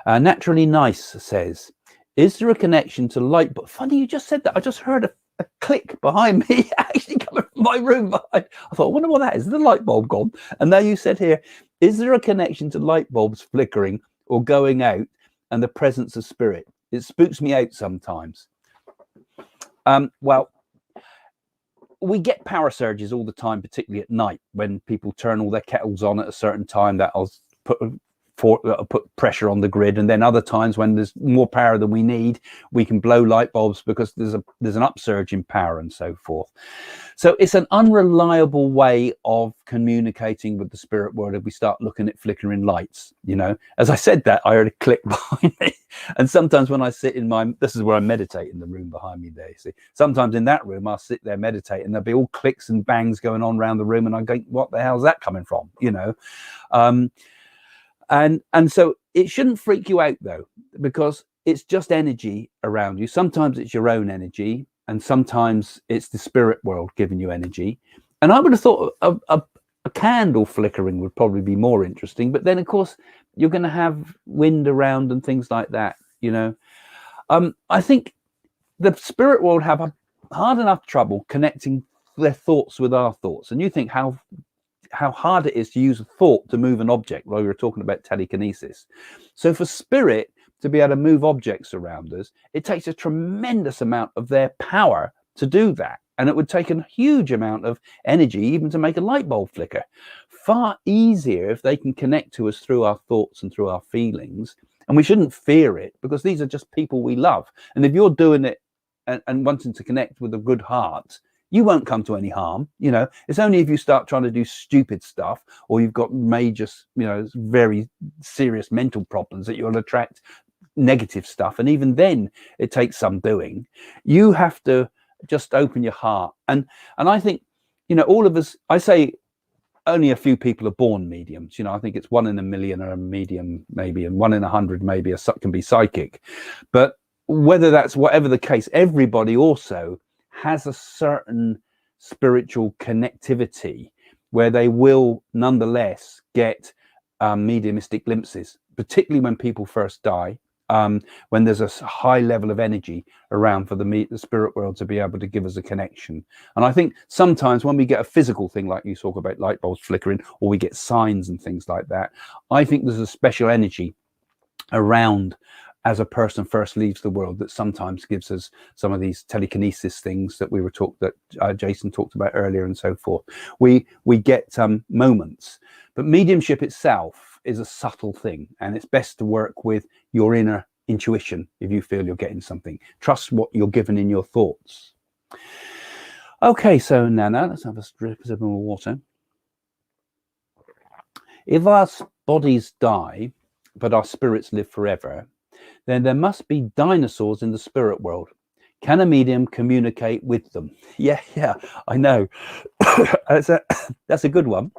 Naturally Nice says, is there a connection to light bulb? Funny you just said that. I just heard a click behind me actually coming from my room behind. I thought, I wonder what that is. Is the light bulb gone? And now you said here, is there a connection to light bulbs flickering or going out and the presence of spirit? It spooks me out sometimes. Well, we get power surges all the time, particularly at night when people turn all their kettles on at a certain time. That'll put pressure on the grid, and then other times when there's more power than we need, we can blow light bulbs because there's an upsurge in power and so forth. So it's an unreliable way of communicating with the spirit world if we start looking at flickering lights. You know, as I said that, I heard a click behind me, and sometimes when I sit in this is where I meditate, in the room behind me there, you see. Sometimes in that room I'll sit there meditating and there'll be all clicks and bangs going on around the room, and I go, what the hell's that coming from, you know? And so it shouldn't freak you out though, because it's just energy around you. Sometimes it's your own energy, and sometimes it's the spirit world giving you energy. And I would have thought a candle flickering would probably be more interesting, but then of course you're going to have wind around and things like that, you know. I think the spirit world have a hard enough trouble connecting their thoughts with our thoughts, and you think how hard it is to use a thought to move an object. While we were talking about telekinesis, so for spirit to be able to move objects around us, it takes a tremendous amount of their power to do that, and it would take a huge amount of energy even to make a light bulb flicker. Far easier if they can connect to us through our thoughts and through our feelings, and we shouldn't fear it, because these are just people we love. And if you're doing it and wanting to connect with a good heart, you won't come to any harm. You know, it's only if you start trying to do stupid stuff, or you've got major, you know, very serious mental problems, that you'll attract negative stuff. And even then it takes some doing. You have to just open your heart. And I think, you know, all of us, I say only a few people are born mediums. You know, I think it's 1 in a million are a medium maybe, and 1 in 100 maybe can be psychic. But whatever the case, everybody also has a certain spiritual connectivity where they will nonetheless get mediumistic glimpses, particularly when people first die, when there's a high level of energy around for the spirit world to be able to give us a connection. And I think sometimes when we get a physical thing, like you talk about light bulbs flickering, or we get signs and things like that, I think there's a special energy around as a person first leaves the world that sometimes gives us some of these telekinesis things that we were that Jason talked about earlier and so forth. We get moments, but mediumship itself is a subtle thing, and it's best to work with your inner intuition. If you feel you're getting something, trust what you're given in your thoughts. Okay, so Nana, let's have a sip of more water. If our bodies die but our spirits live forever, then there must be dinosaurs in the spirit world. Can a medium communicate with them? Yeah, I know. That's a good one.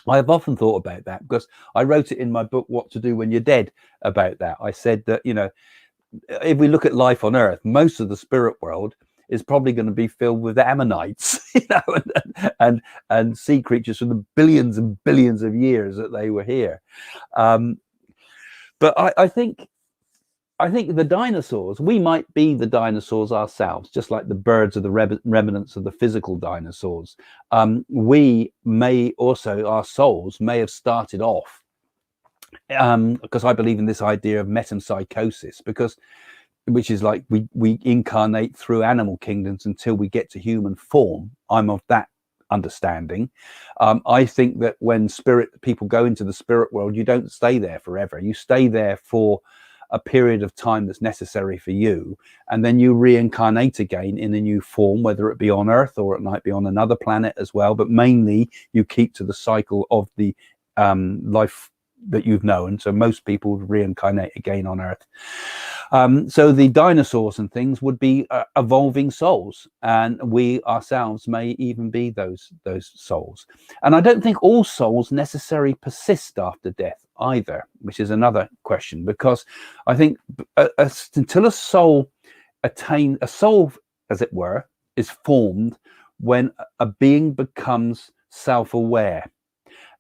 I've often thought about that, because I wrote it in my book, What to Do When You're Dead, about that. I said that, you know, if we look at life on Earth, most of the spirit world is probably going to be filled with ammonites, you know, and sea creatures from the billions and billions of years that they were here. But I think the dinosaurs, we might be the dinosaurs ourselves, just like the birds are the remnants of the physical dinosaurs. We may also, our souls may have started off because I believe in this idea of metempsychosis, because which is like we incarnate through animal kingdoms until we get to human form. I'm of that understanding. I think that when people go into the spirit world, you don't stay there forever. You stay there for a period of time that's necessary for you, and then you reincarnate again in a new form, whether it be on Earth or it might be on another planet as well. But mainly you keep to the cycle of the life that you've known. So most people reincarnate again on Earth. So the dinosaurs and things would be evolving souls, and we ourselves may even be those souls. And I don't think all souls necessarily persist after death either, which is another question, because I think until a soul as it were is formed when a being becomes self-aware.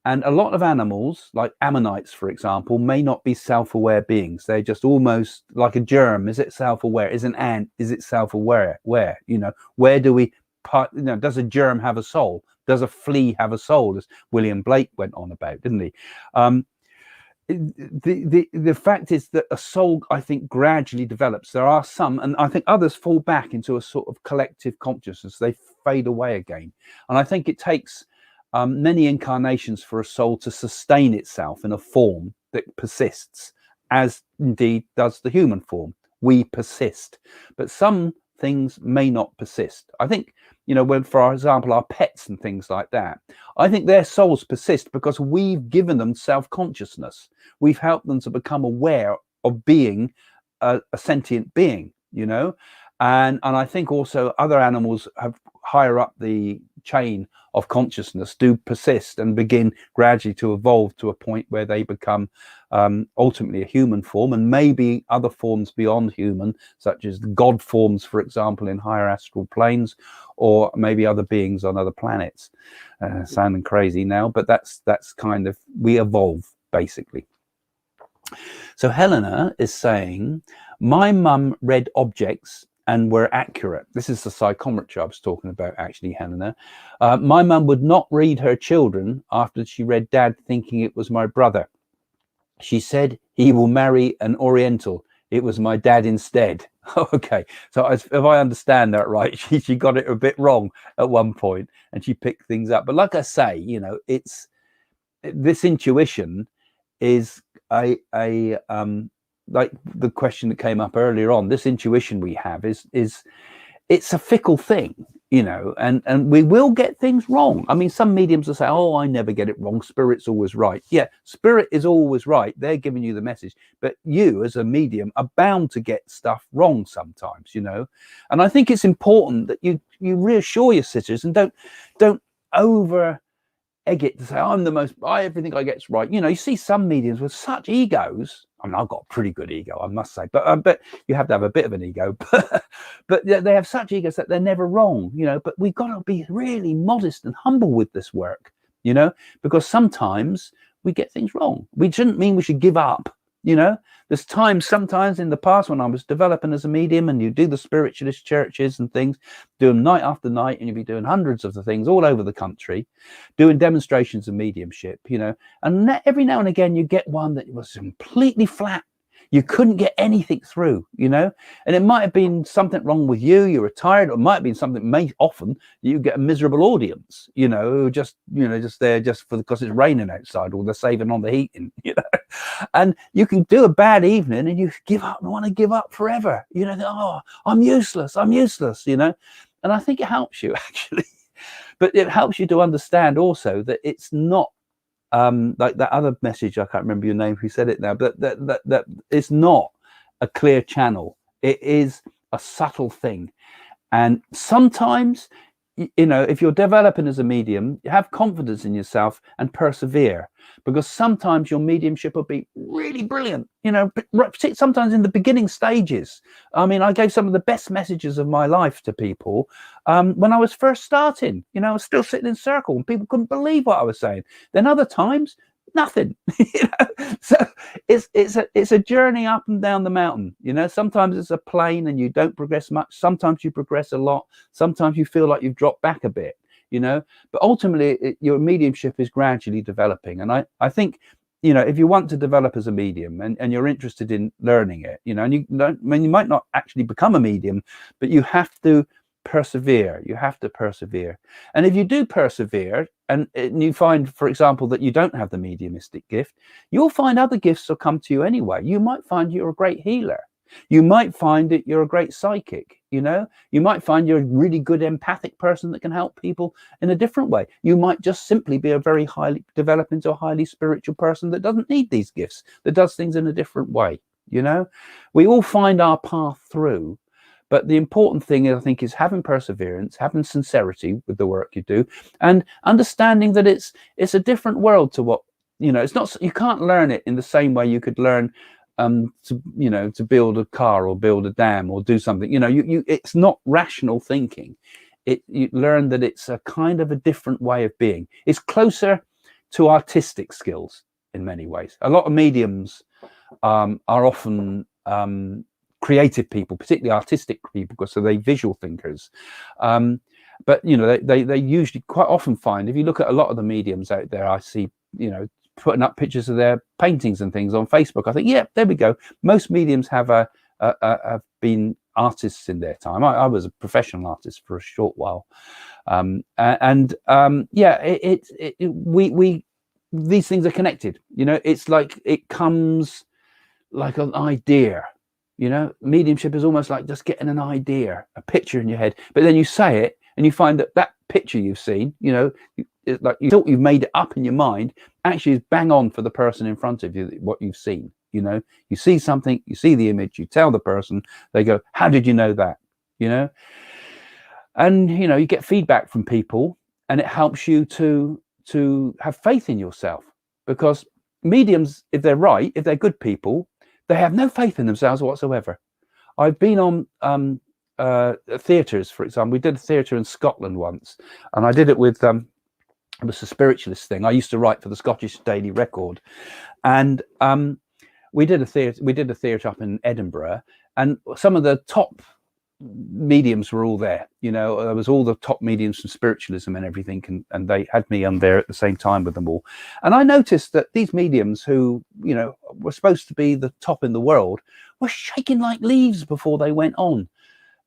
And a lot of animals, like ammonites, for example, may not be self-aware beings. They're just almost like a germ. Is it self-aware? Is an ant? Is it self-aware? Where, where do we does a germ have a soul? Does a flea have a soul? As William Blake went on about, didn't he? The fact is that a soul, I think, gradually develops. There are some, and I think others fall back into a sort of collective consciousness. They fade away again. And I think it takes many incarnations for a soul to sustain itself in a form that persists, as indeed does the human form. We persist, but some things may not persist. I think, when, for example, our pets and things like that, I think their souls persist because we've given them self-consciousness. We've helped them to become aware of being a sentient being, and I think also other animals have higher up the chain of consciousness do persist and begin gradually to evolve to a point where they become ultimately a human form, and maybe other forms beyond human, such as god forms, for example, in higher astral planes, or maybe other beings on other planets. Sounding crazy now, but that's kind of, we evolve basically. So Helena is saying, my mum read objects and were accurate. This is the psychometry I was talking about, actually, Helena. My mum would not read her children after she read Dad, thinking it was my brother. She said he will marry an Oriental. It was my dad instead. Okay, so if I understand that right, she got it a bit wrong at one point, and she picked things up. But like I say, it's this intuition is like the question that came up earlier on. This intuition we have is it's a fickle thing, and we will get things wrong. I mean, some mediums will say, oh, I never get it wrong, spirit's always right. Yeah, spirit is always right. They're giving you the message, but you as a medium are bound to get stuff wrong sometimes, and I think it's important that you reassure your sisters and don't over egg it to say, I'm the most, everything I get's right. You see some mediums with such egos. I mean, I've got a pretty good ego, I must say, but you have to have a bit of an ego. But they have such egos that they're never wrong, But we've got to be really modest and humble with this work, because sometimes we get things wrong. We shouldn't mean we should give up. There's times sometimes in the past when I was developing as a medium, and you do the spiritualist churches and things, do them night after night, and you'd be doing hundreds of the things all over the country, doing demonstrations of mediumship, and every now and again you get one that was completely flat. You couldn't get anything through, and it might have been something wrong with you. You were tired, or it might have been something. Often you get a miserable audience, just there just because it's raining outside, or they're saving on the heating, and you can do a bad evening and you give up and want to give up forever. Oh, I'm useless, and I think it helps you actually, but it helps you to understand also that it's not. Like that other message, I can't remember your name who said it now, but that it's not a clear channel. It is a subtle thing, and sometimes, if you're developing as a medium, you have confidence in yourself and persevere, because sometimes your mediumship will be really brilliant, sometimes in the beginning stages. I mean, I gave some of the best messages of my life to people when I was first starting. I was still sitting in circle and people couldn't believe what I was saying. Then other times, nothing. So it's a journey up and down the mountain. Sometimes it's a plane and you don't progress much. Sometimes you progress a lot. Sometimes you feel like you've dropped back a bit. But ultimately your mediumship is gradually developing, and I think you know, if you want to develop as a medium and you're interested in learning it, you know, and you don't, I mean, you might not actually become a medium, but you have to persevere. You have to persevere. And if you do persevere and you find, for example, that you don't have the mediumistic gift, you'll find other gifts will come to you anyway. You might find you're a great healer. You might find that you're a great psychic, you know, you might find you're a really good empathic person that can help people in a different way. You might just simply be a very highly develop into a highly spiritual person that doesn't need these gifts, that does things in a different way. You know, we all find our path through. But the important thing, I think, is having perseverance, having sincerity with the work you do, and understanding that it's a different world to what, you know, it's not, you can't learn it in the same way you could learn to build a car or build a dam or do something. You know, it's not rational thinking. You learn that it's a kind of a different way of being. It's closer to artistic skills in many ways. A lot of mediums are often creative people, particularly artistic people, because they're visual thinkers. But you know, they usually quite often find, if you look at a lot of the mediums out there, I see, you know, putting up pictures of their paintings and things on Facebook. I think, yeah, there we go. Most mediums have have been artists in their time. I was a professional artist for a short while, yeah, these things are connected. You know, it's like it comes like an idea. You know, mediumship is almost like just getting an idea, a picture in your head, but then you say it and you find that that picture you've seen, you know, it's like you thought you've made it up in your mind, actually is bang on for the person in front of you, what you've seen. You know, you see something, you see the image, you tell the person, they go, how did you know that? You know, and you know, you get feedback from people, and it helps you to have faith in yourself, because mediums, if they're right, if they're good people, they have no faith in themselves whatsoever. I've been on theatres, for example. We did a theatre in Scotland once, and I did it with it was a spiritualist thing. I used to write for the Scottish Daily Record, and we did a theatre up in Edinburgh, and some of the top mediums were all there. You know, there was all the top mediums from spiritualism and everything, and they had me on there at the same time with them all. And I noticed that these mediums, who, you know, were supposed to be the top in the world, were shaking like leaves before they went on,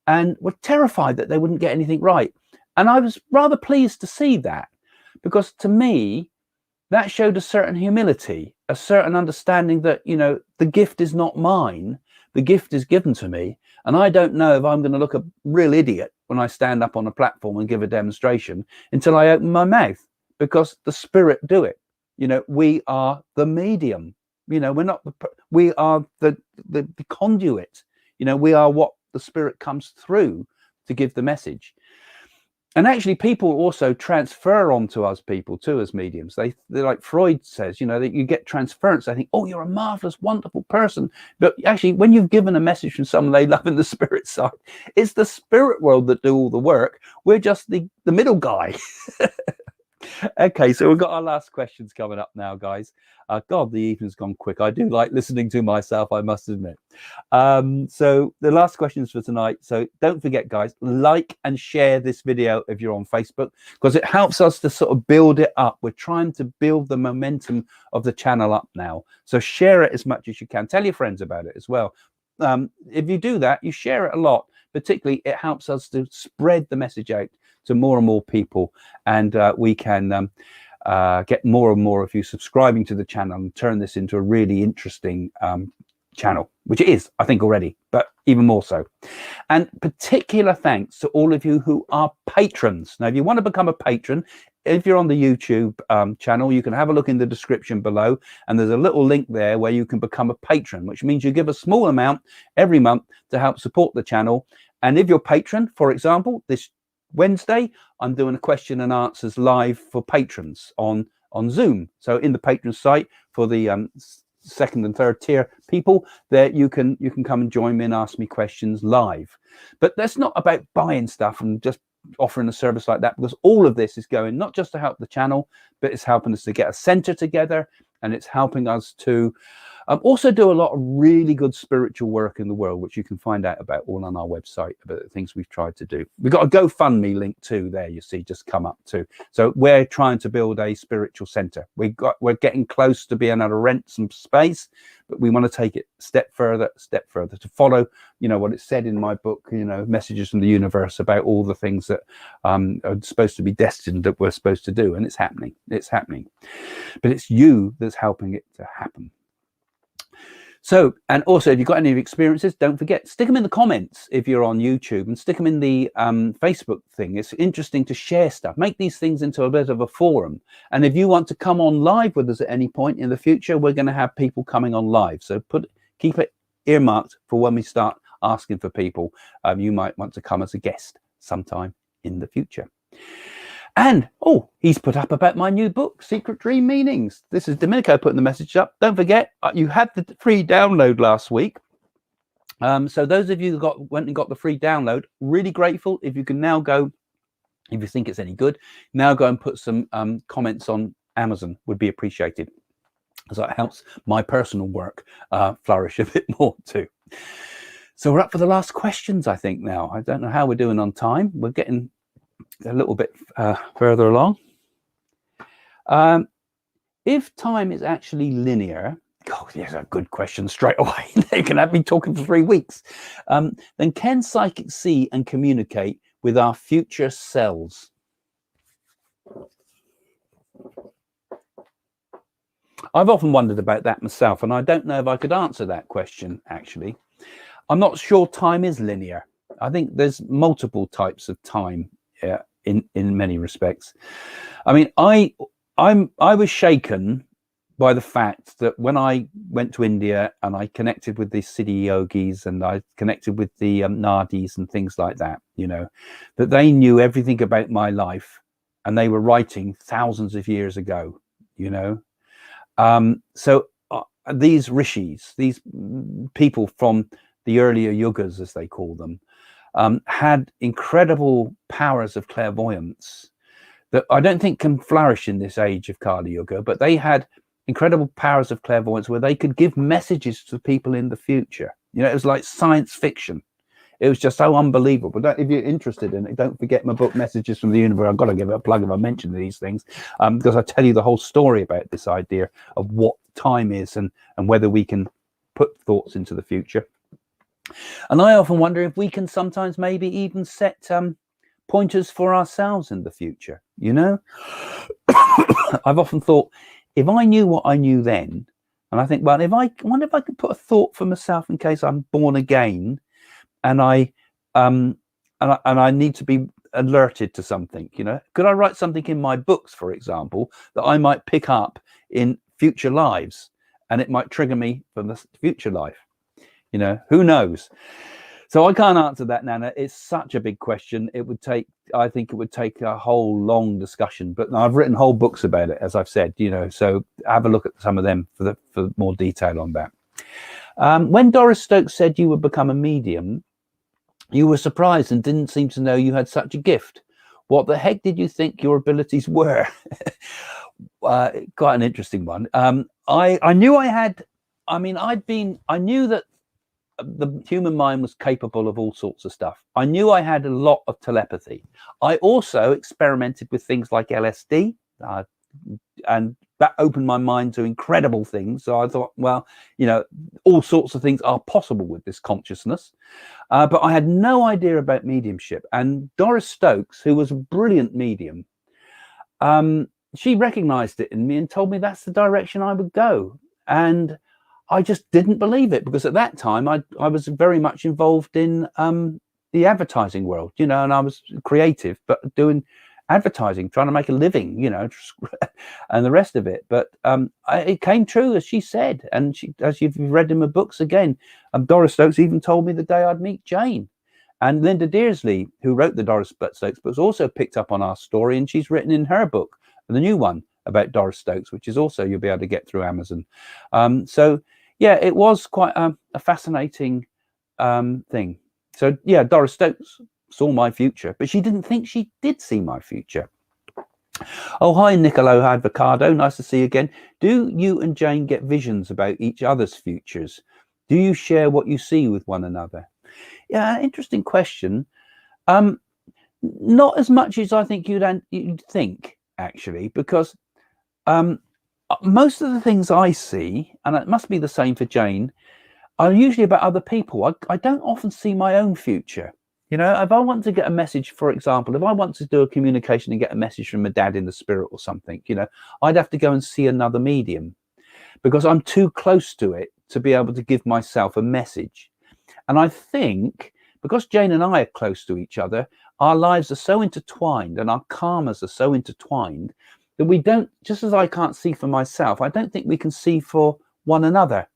and were terrified that they wouldn't get anything right. And I was rather pleased to see that, because to me that showed a certain humility, a certain understanding that, you know, the gift is not mine, the gift is given to me, and I don't know if I'm going to look a real idiot when I stand up on a platform and give a demonstration until I open my mouth, because the spirit do it. You know, we are the medium. You know, we are the conduit. You know, we are what the spirit comes through to give the message. And actually, people also transfer onto us people too as mediums. They're like Freud says, you know, that you get transference. They think, oh, you're a marvelous, wonderful person. But actually, when you've given a message from someone they love in the spirit side, it's the spirit world that do all the work. We're just the middle guy. Okay, so we've got our last questions coming up now, guys. God, the evening's gone quick. I do like listening to myself, I must admit. So the last questions for tonight. So don't forget, guys, like and share this video if you're on Facebook, because it helps us to sort of build it up. We're trying to build the momentum of the channel up now. So share it as much as you can. Tell your friends about it as well. If you do that, you share it a lot. Particularly, it helps us to spread the message out to more and more people, and we can get more and more of you subscribing to the channel and turn this into a really interesting channel, which it is, I think, already, but even more so. And particular thanks to all of you who are patrons. Now, if you want to become a patron, if you're on the YouTube channel, you can have a look in the description below, and there's a little link there where you can become a patron, which means you give a small amount every month to help support the channel. And if you're a patron, for example, this Wednesday, I'm doing a question and answers live for patrons on Zoom. So in the patron site for the second and third tier people, there you can come and join me and ask me questions live. But that's not about buying stuff and just offering a service like that, because all of this is going not just to help the channel, but it's helping us to get a center together, and it's helping us to Also do a lot of really good spiritual work in the world, which you can find out about all on our website, about the things we've tried to do. We've got a GoFundMe link too there, you see, just come up too. So we're trying to build a spiritual center. We're getting close to being able to rent some space, but we want to take it step further to follow, you know, what it said in my book, you know, Messages from the Universe, about all the things that are supposed to be destined that we're supposed to do. And it's happening. But it's you that's helping it to happen. So, and also, if you've got any experiences, don't forget, stick them in the comments if you're on YouTube, and stick them in the Facebook thing. It's interesting to share stuff, make these things into a bit of a forum. And if you want to come on live with us at any point in the future, we're going to have people coming on live. So keep it earmarked for when we start asking for people. You might want to come as a guest sometime in the future. And, oh, he's put up about my new book, Secret Dream Meanings. This is Domenico putting the message up. Don't forget, you had the free download last week. So those of you who went and got the free download, really grateful. If you can now go, if you think it's any good, now go and put some comments on Amazon, would be appreciated. So it helps my personal work flourish a bit more too. So we're up for the last questions, I think, now. I don't know how we're doing on time. We're getting a little bit further along. If time is actually linear, oh, there's a good question straight away. You can have me talking for 3 weeks. Then can psychics see and communicate with our future selves? I've often wondered about that myself, and I don't know if I could answer that question, actually. I'm not sure time is linear. I think there's multiple types of time in many respects. I mean, I was shaken by the fact that when I went to India and I connected with the Siddhi yogis and I connected with the nadis and things like that, you know, that they knew everything about my life and they were writing thousands of years ago, you know. So these rishis, these people from the earlier yugas, as they call them, had incredible powers of clairvoyance that I don't think can flourish in this age of Kali Yuga, but they had incredible powers of clairvoyance where they could give messages to people in the future. You know, it was like science fiction. It was just so unbelievable. But if you're interested in it, don't forget my book, Messages from the Universe. I've got to give it a plug if I mention these things, because I tell you the whole story about this idea of what time is and whether we can put thoughts into the future. And I often wonder if we can sometimes maybe even set pointers for ourselves in the future, you know. I've often thought, if I knew what I knew then, and I think, well, I wonder if I could put a thought for myself in case I'm born again and I need to be alerted to something, you know. Could I write something in my books, for example, that I might pick up in future lives and it might trigger me for the future life? You know, who knows? So I can't answer that, Nana. It's such a big question. I think it would take a whole long discussion, but I've written whole books about it, as I've said, you know, so have a look at some of them for more detail on that. When Doris Stokes said you would become a medium, you were surprised and didn't seem to know you had such a gift. What the heck did you think your abilities were? Quite an interesting one. I knew I had, I knew that the human mind was capable of all sorts of stuff. I knew I had a lot of telepathy. I also experimented with things like LSD, and that opened my mind to incredible things. So I thought, well, you know, all sorts of things are possible with this consciousness. But I had no idea about mediumship. And Doris Stokes, who was a brilliant medium, she recognized it in me and told me that's the direction I would go. And I just didn't believe it, because at that time I was very much involved in the advertising world, you know, and I was creative, but doing advertising, trying to make a living, you know, and the rest of it. But it came true, as she said, and as you've read in my books again, Doris Stokes even told me the day I'd meet Jane. And Linda Dearsley, who wrote the Doris Stokes books, also picked up on our story, and she's written in her book, the new one, about Doris Stokes, which is also, you'll be able to get through Amazon. So yeah, it was quite a fascinating thing. So yeah, Doris Stokes saw my future, but she didn't think she did see my future. Oh, hi, Nicolo Advocado. Nice to see you again. Do you and Jane get visions about each other's futures? Do you share what you see with one another? Yeah, interesting question. Not as much as I think you'd think, actually, because most of the things I see, and it must be the same for Jane, are usually about other people. I don't often see my own future. You know, if I want to get a message, for example, if I want to do a communication and get a message from my dad in the spirit or something, you know, I'd have to go and see another medium because I'm too close to it to be able to give myself a message. And I think because Jane and I are close to each other, our lives are so intertwined and our karmas are so intertwined that we don't, just as I can't see for myself, I don't think we can see for one another.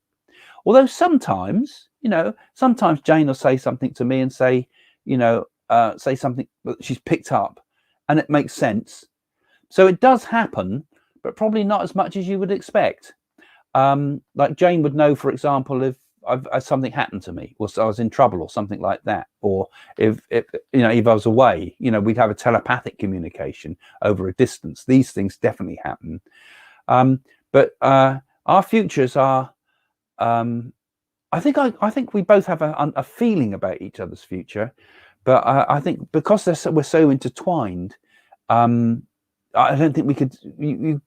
Although sometimes, you know, sometimes Jane will say something to me and say, you know, say something that she's picked up and it makes sense. So it does happen, but probably not as much as you would expect. Like Jane would know, for example, if something happened to me, or I was in trouble or something like that, or if you know, if I was away, you know, we'd have a telepathic communication over a distance. These things definitely happen. But our futures are, I think we both have a feeling about each other's future, but I think because we're so intertwined, I don't think we could. You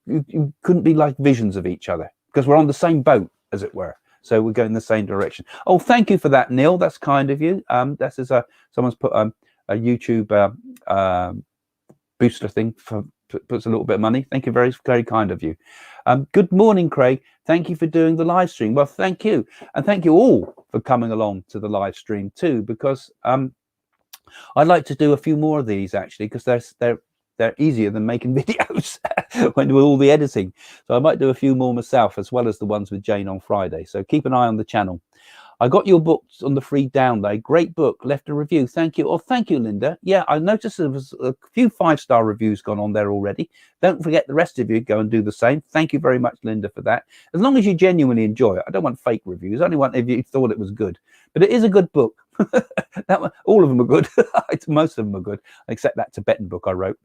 couldn't be like visions of each other because we're on the same boat, as it were. So we're going the same direction. Oh, thank you for that, Neil. That's kind of you. That's as someone's put a YouTube booster thing for puts a little bit of money. Thank you, very, very kind of you. Good morning, Craig. Thank you for doing the live stream. Well, thank you, and thank you all for coming along to the live stream too, because I'd like to do a few more of these actually, because they're easier than making videos when with all the editing. So I might do a few more myself, as well as the ones with Jane on Friday. So keep an eye on the channel. I got your books on the free download. Great book. Left a review. Thank you. Oh, thank you, Linda. Yeah, I noticed there was a few 5-star reviews gone on there already. Don't forget the rest of you go and do the same. Thank you very much, Linda, for that. As long as you genuinely enjoy it. I don't want fake reviews. I only want if you thought it was good. But it is a good book. That one, all of them are good. Most of them are good, except that Tibetan book I wrote.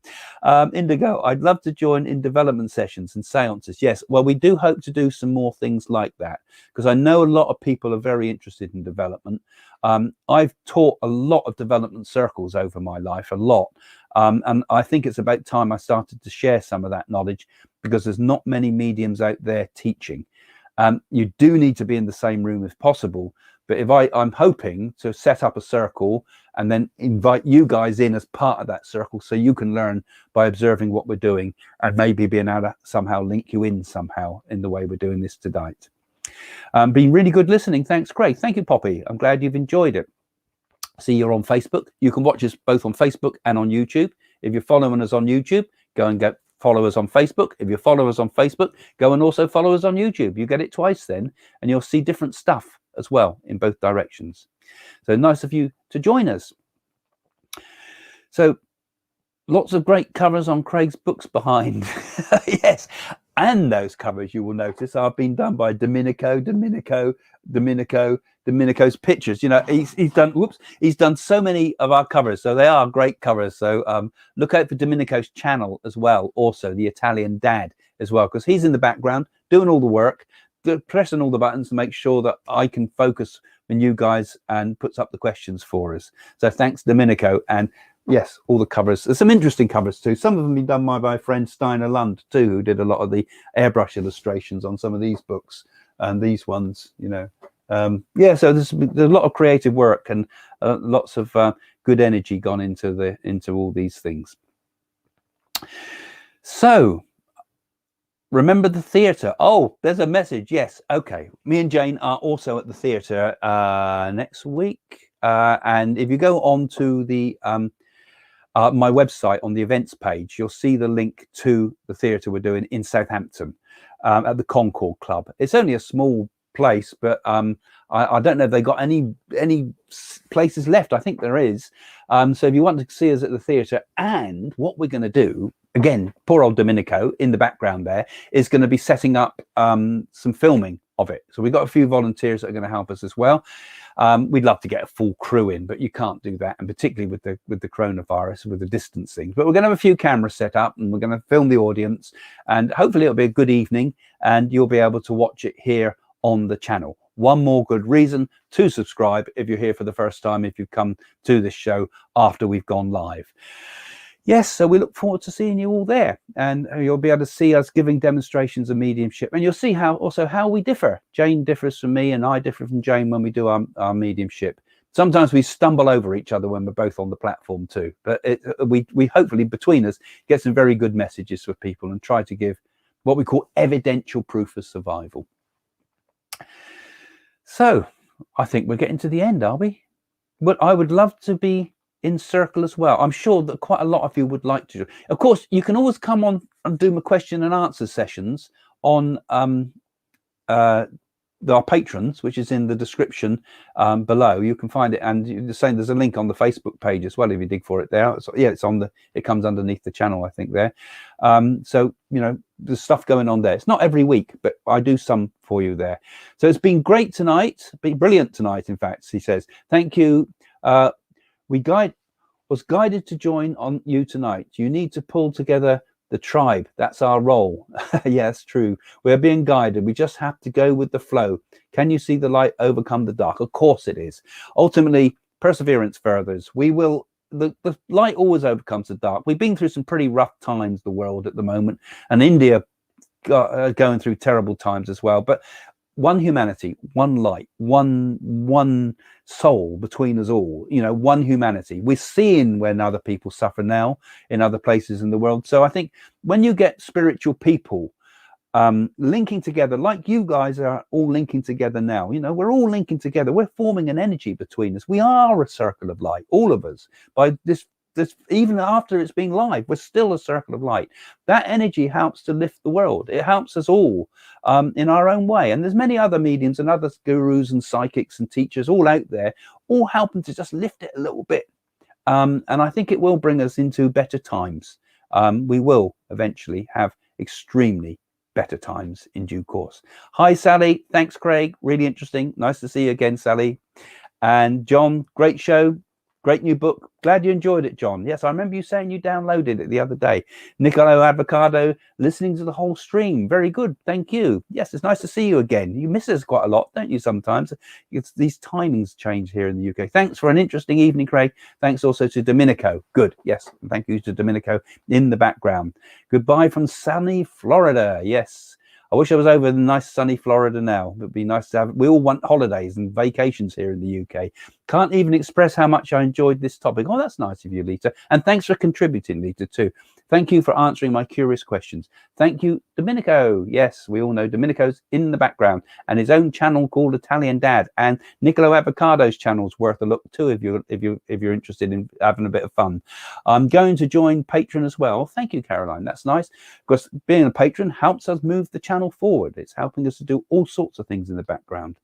Indigo, I'd love to join in development sessions and seances. Yes, well, we do hope to do some more things like that, because I know a lot of people are very interested in development. I've taught a lot of development circles over my life, a lot. And I think it's about time I started to share some of that knowledge, because there's not many mediums out there teaching. You do need to be in the same room if possible. But if I'm hoping to set up a circle and then invite you guys in as part of that circle, so you can learn by observing what we're doing, and maybe being able to somehow link you in somehow in the way we're doing this tonight. Been really good listening. Thanks, Craig. Thank you, Poppy. I'm glad you've enjoyed it. See, you're on Facebook. You can watch us both on Facebook and on YouTube. If you're following us on YouTube, go and follow us on Facebook. If you follow us on Facebook, go and also follow us on YouTube. You get it twice then, and you'll see different stuff as well in both directions. So nice of you to join us. So lots of great covers on Craig's books behind. Yes, and those covers, you will notice, are being done by Domenico's pictures. You know, he's done so many of our covers, so they are great covers. So look out for Domenico's channel as well, also the Italian Dad as well, because he's in the background doing all the work, pressing all the buttons to make sure that I can focus on you guys, and puts up the questions for us. So thanks, Domenico. And yes, all the covers. There's some interesting covers too. Some of them have been done by my friend Steiner Lund too, who did a lot of the airbrush illustrations on some of these books and these ones, you know. Yeah, so there's a lot of creative work, and lots of good energy gone into all these things. So remember the theatre. Oh, there's a message. Yes. Okay. Me and Jane are also at the theatre next week. And if you go on to the my website on the events page, you'll see the link to the theatre we're doing in Southampton at the Concord Club. It's only a small place, but I don't know if they got any places left. I think there is. So if you want to see us at the theatre, and what we're going to do, again, poor old Domenico in the background there is going to be setting up some filming of it. So we've got a few volunteers that are going to help us as well. We'd love to get a full crew in, but you can't do that, and particularly with the coronavirus, with the distancing. But we're going to have a few cameras set up, and we're going to film the audience, and hopefully it'll be a good evening, and you'll be able to watch it here on the channel. One more good reason to subscribe if you're here for the first time, if you've come to this show after we've gone live. Yes, so we look forward to seeing you all there, and you'll be able to see us giving demonstrations of mediumship, and you'll see how we differ. Jane differs from me, and I differ from Jane when we do our mediumship. Sometimes we stumble over each other when we're both on the platform too, but we hopefully between us get some very good messages for people and try to give what we call evidential proof of survival. So I think we're getting to the end, are we? But I would love to be in circle as well. I'm sure that quite a lot of you would like to. Of course, you can always come on and do my question and answer sessions on our patrons, which is in the description below. You can find it, and you're saying there's a link on the Facebook page as well if you dig for it there. So, yeah, it comes underneath the channel, I think, there. So you know, there's stuff going on there. It's not every week, but I do some for you there. So it's been great tonight, been brilliant tonight, in fact. He says thank you. Was guided to join on you tonight. You need to pull together the tribe. That's our role. Yes, true. We're being guided. We just have to go with the flow. Can you see the light overcome the dark? Of course it is. Ultimately, perseverance furthers. We will. The light always overcomes the dark. We've been through some pretty rough times, the world at the moment, and India going through terrible times as well. But one humanity, one light, one soul between us all, you know, one humanity. We're seeing when other people suffer now in other places in the world. So I think when you get spiritual people linking together, like you guys are all linking together now, you know, we're all linking together. We're forming an energy between us. We are a circle of light, all of us. By this even after it's been live, we're still a circle of light. That energy helps to lift the world. It helps us all in our own way. And there's many other mediums and other gurus and psychics and teachers all out there, all helping to just lift it a little bit. And I think it will bring us into better times. We will eventually have extremely better times in due course. Hi, Sally. Thanks, Craig. Really interesting. Nice to see you again, Sally. And John, great show. Great new book. Glad you enjoyed it, John. Yes, I remember you saying you downloaded it the other day. Nicolo Avocado, listening to the whole stream. Very good. Thank you. Yes, it's nice to see you again. You miss us quite a lot, don't you, sometimes? These timings change here in the UK. Thanks for an interesting evening, Craig. Thanks also to Domenico. Good. Yes. Thank you to Domenico in the background. Goodbye from sunny Florida. Yes. I wish I was over in nice sunny Florida now. It would be nice to have. We all want holidays and vacations here in the UK. Can't even express how much I enjoyed this topic. Oh, that's nice of you, Lita. And thanks for contributing, Lita, too. Thank you for answering my curious questions. Thank you, Domenico. Yes, we all know Domenico's in the background and his own channel called Italian Dad. And Nicolo Avocado's channel's worth a look too if you're interested in having a bit of fun. I'm going to join Patreon as well. Thank you, Caroline. That's nice because being a patron helps us move the channel forward. It's helping us to do all sorts of things in the background.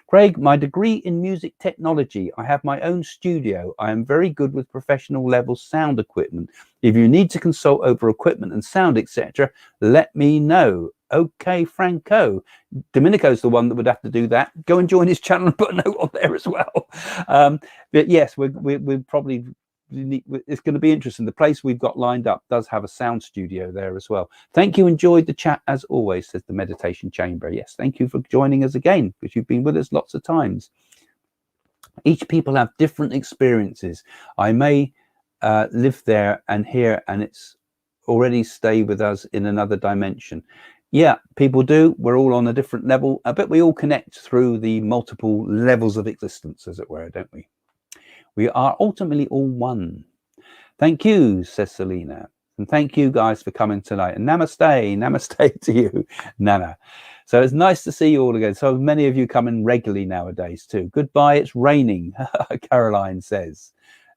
Craig, my degree in music technology. I have my own studio. I am very good with professional level sound equipment. If you need to consult over equipment and sound, etc., let me know. Okay, Franco. Domenico's the one that would have to do that. Go and join his channel and put a note on there as well. But yes, we're probably. It's going to be interesting. The place we've got lined up does have a sound studio there as well. Thank you. Enjoyed the chat as always, says the Meditation Chamber. Yes, thank you for joining us again, because you've been with us lots of times. Each people have different experiences. I may live there and here, and it's already stay with us in another dimension. Yeah, people do. We're all on a different level. I bet we all connect through the multiple levels of existence, as it were, don't we? We are ultimately all one. Thank you, says Selena. And thank you guys for coming tonight. And namaste to you, Nana. So it's nice to see you all again. So many of you come in regularly nowadays too. Goodbye, it's raining, Caroline says.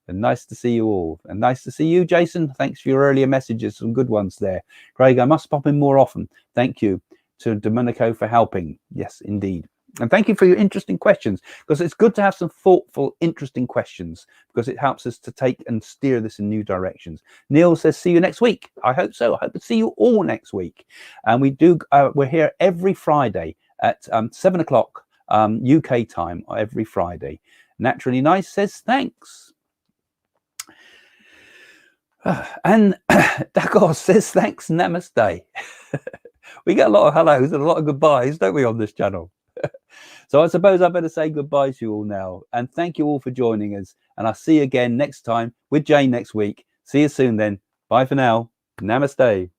And nice to see you all. And nice to see you, Jason. Thanks for your earlier messages. Some good ones there. Craig, I must pop in more often. Thank you to Domenico for helping. Yes, indeed. And thank you for your interesting questions, because it's good to have some thoughtful, interesting questions, because it helps us to take and steer this in new directions. Neil says, see you next week. I hope so. I hope to see you all next week. And we're here every Friday at 7 o'clock UK time, every Friday. Naturally Nice says thanks. And Dagos says thanks, namaste. We get a lot of hellos and a lot of goodbyes, don't we, on this channel? So I suppose I better say goodbye to you all now. And thank you all for joining us. And I'll see you again next time with Jane next week. See you soon then. Bye for now. Namaste.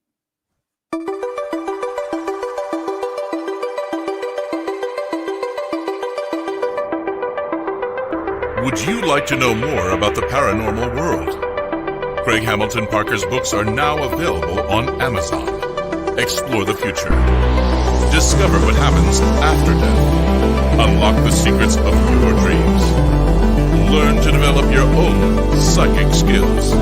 Would you like to know more about the paranormal world? Craig Hamilton Parker's books are now available on Amazon. Explore the future. Discover what happens after death. Unlock the secrets of your dreams. Learn to develop your own psychic skills.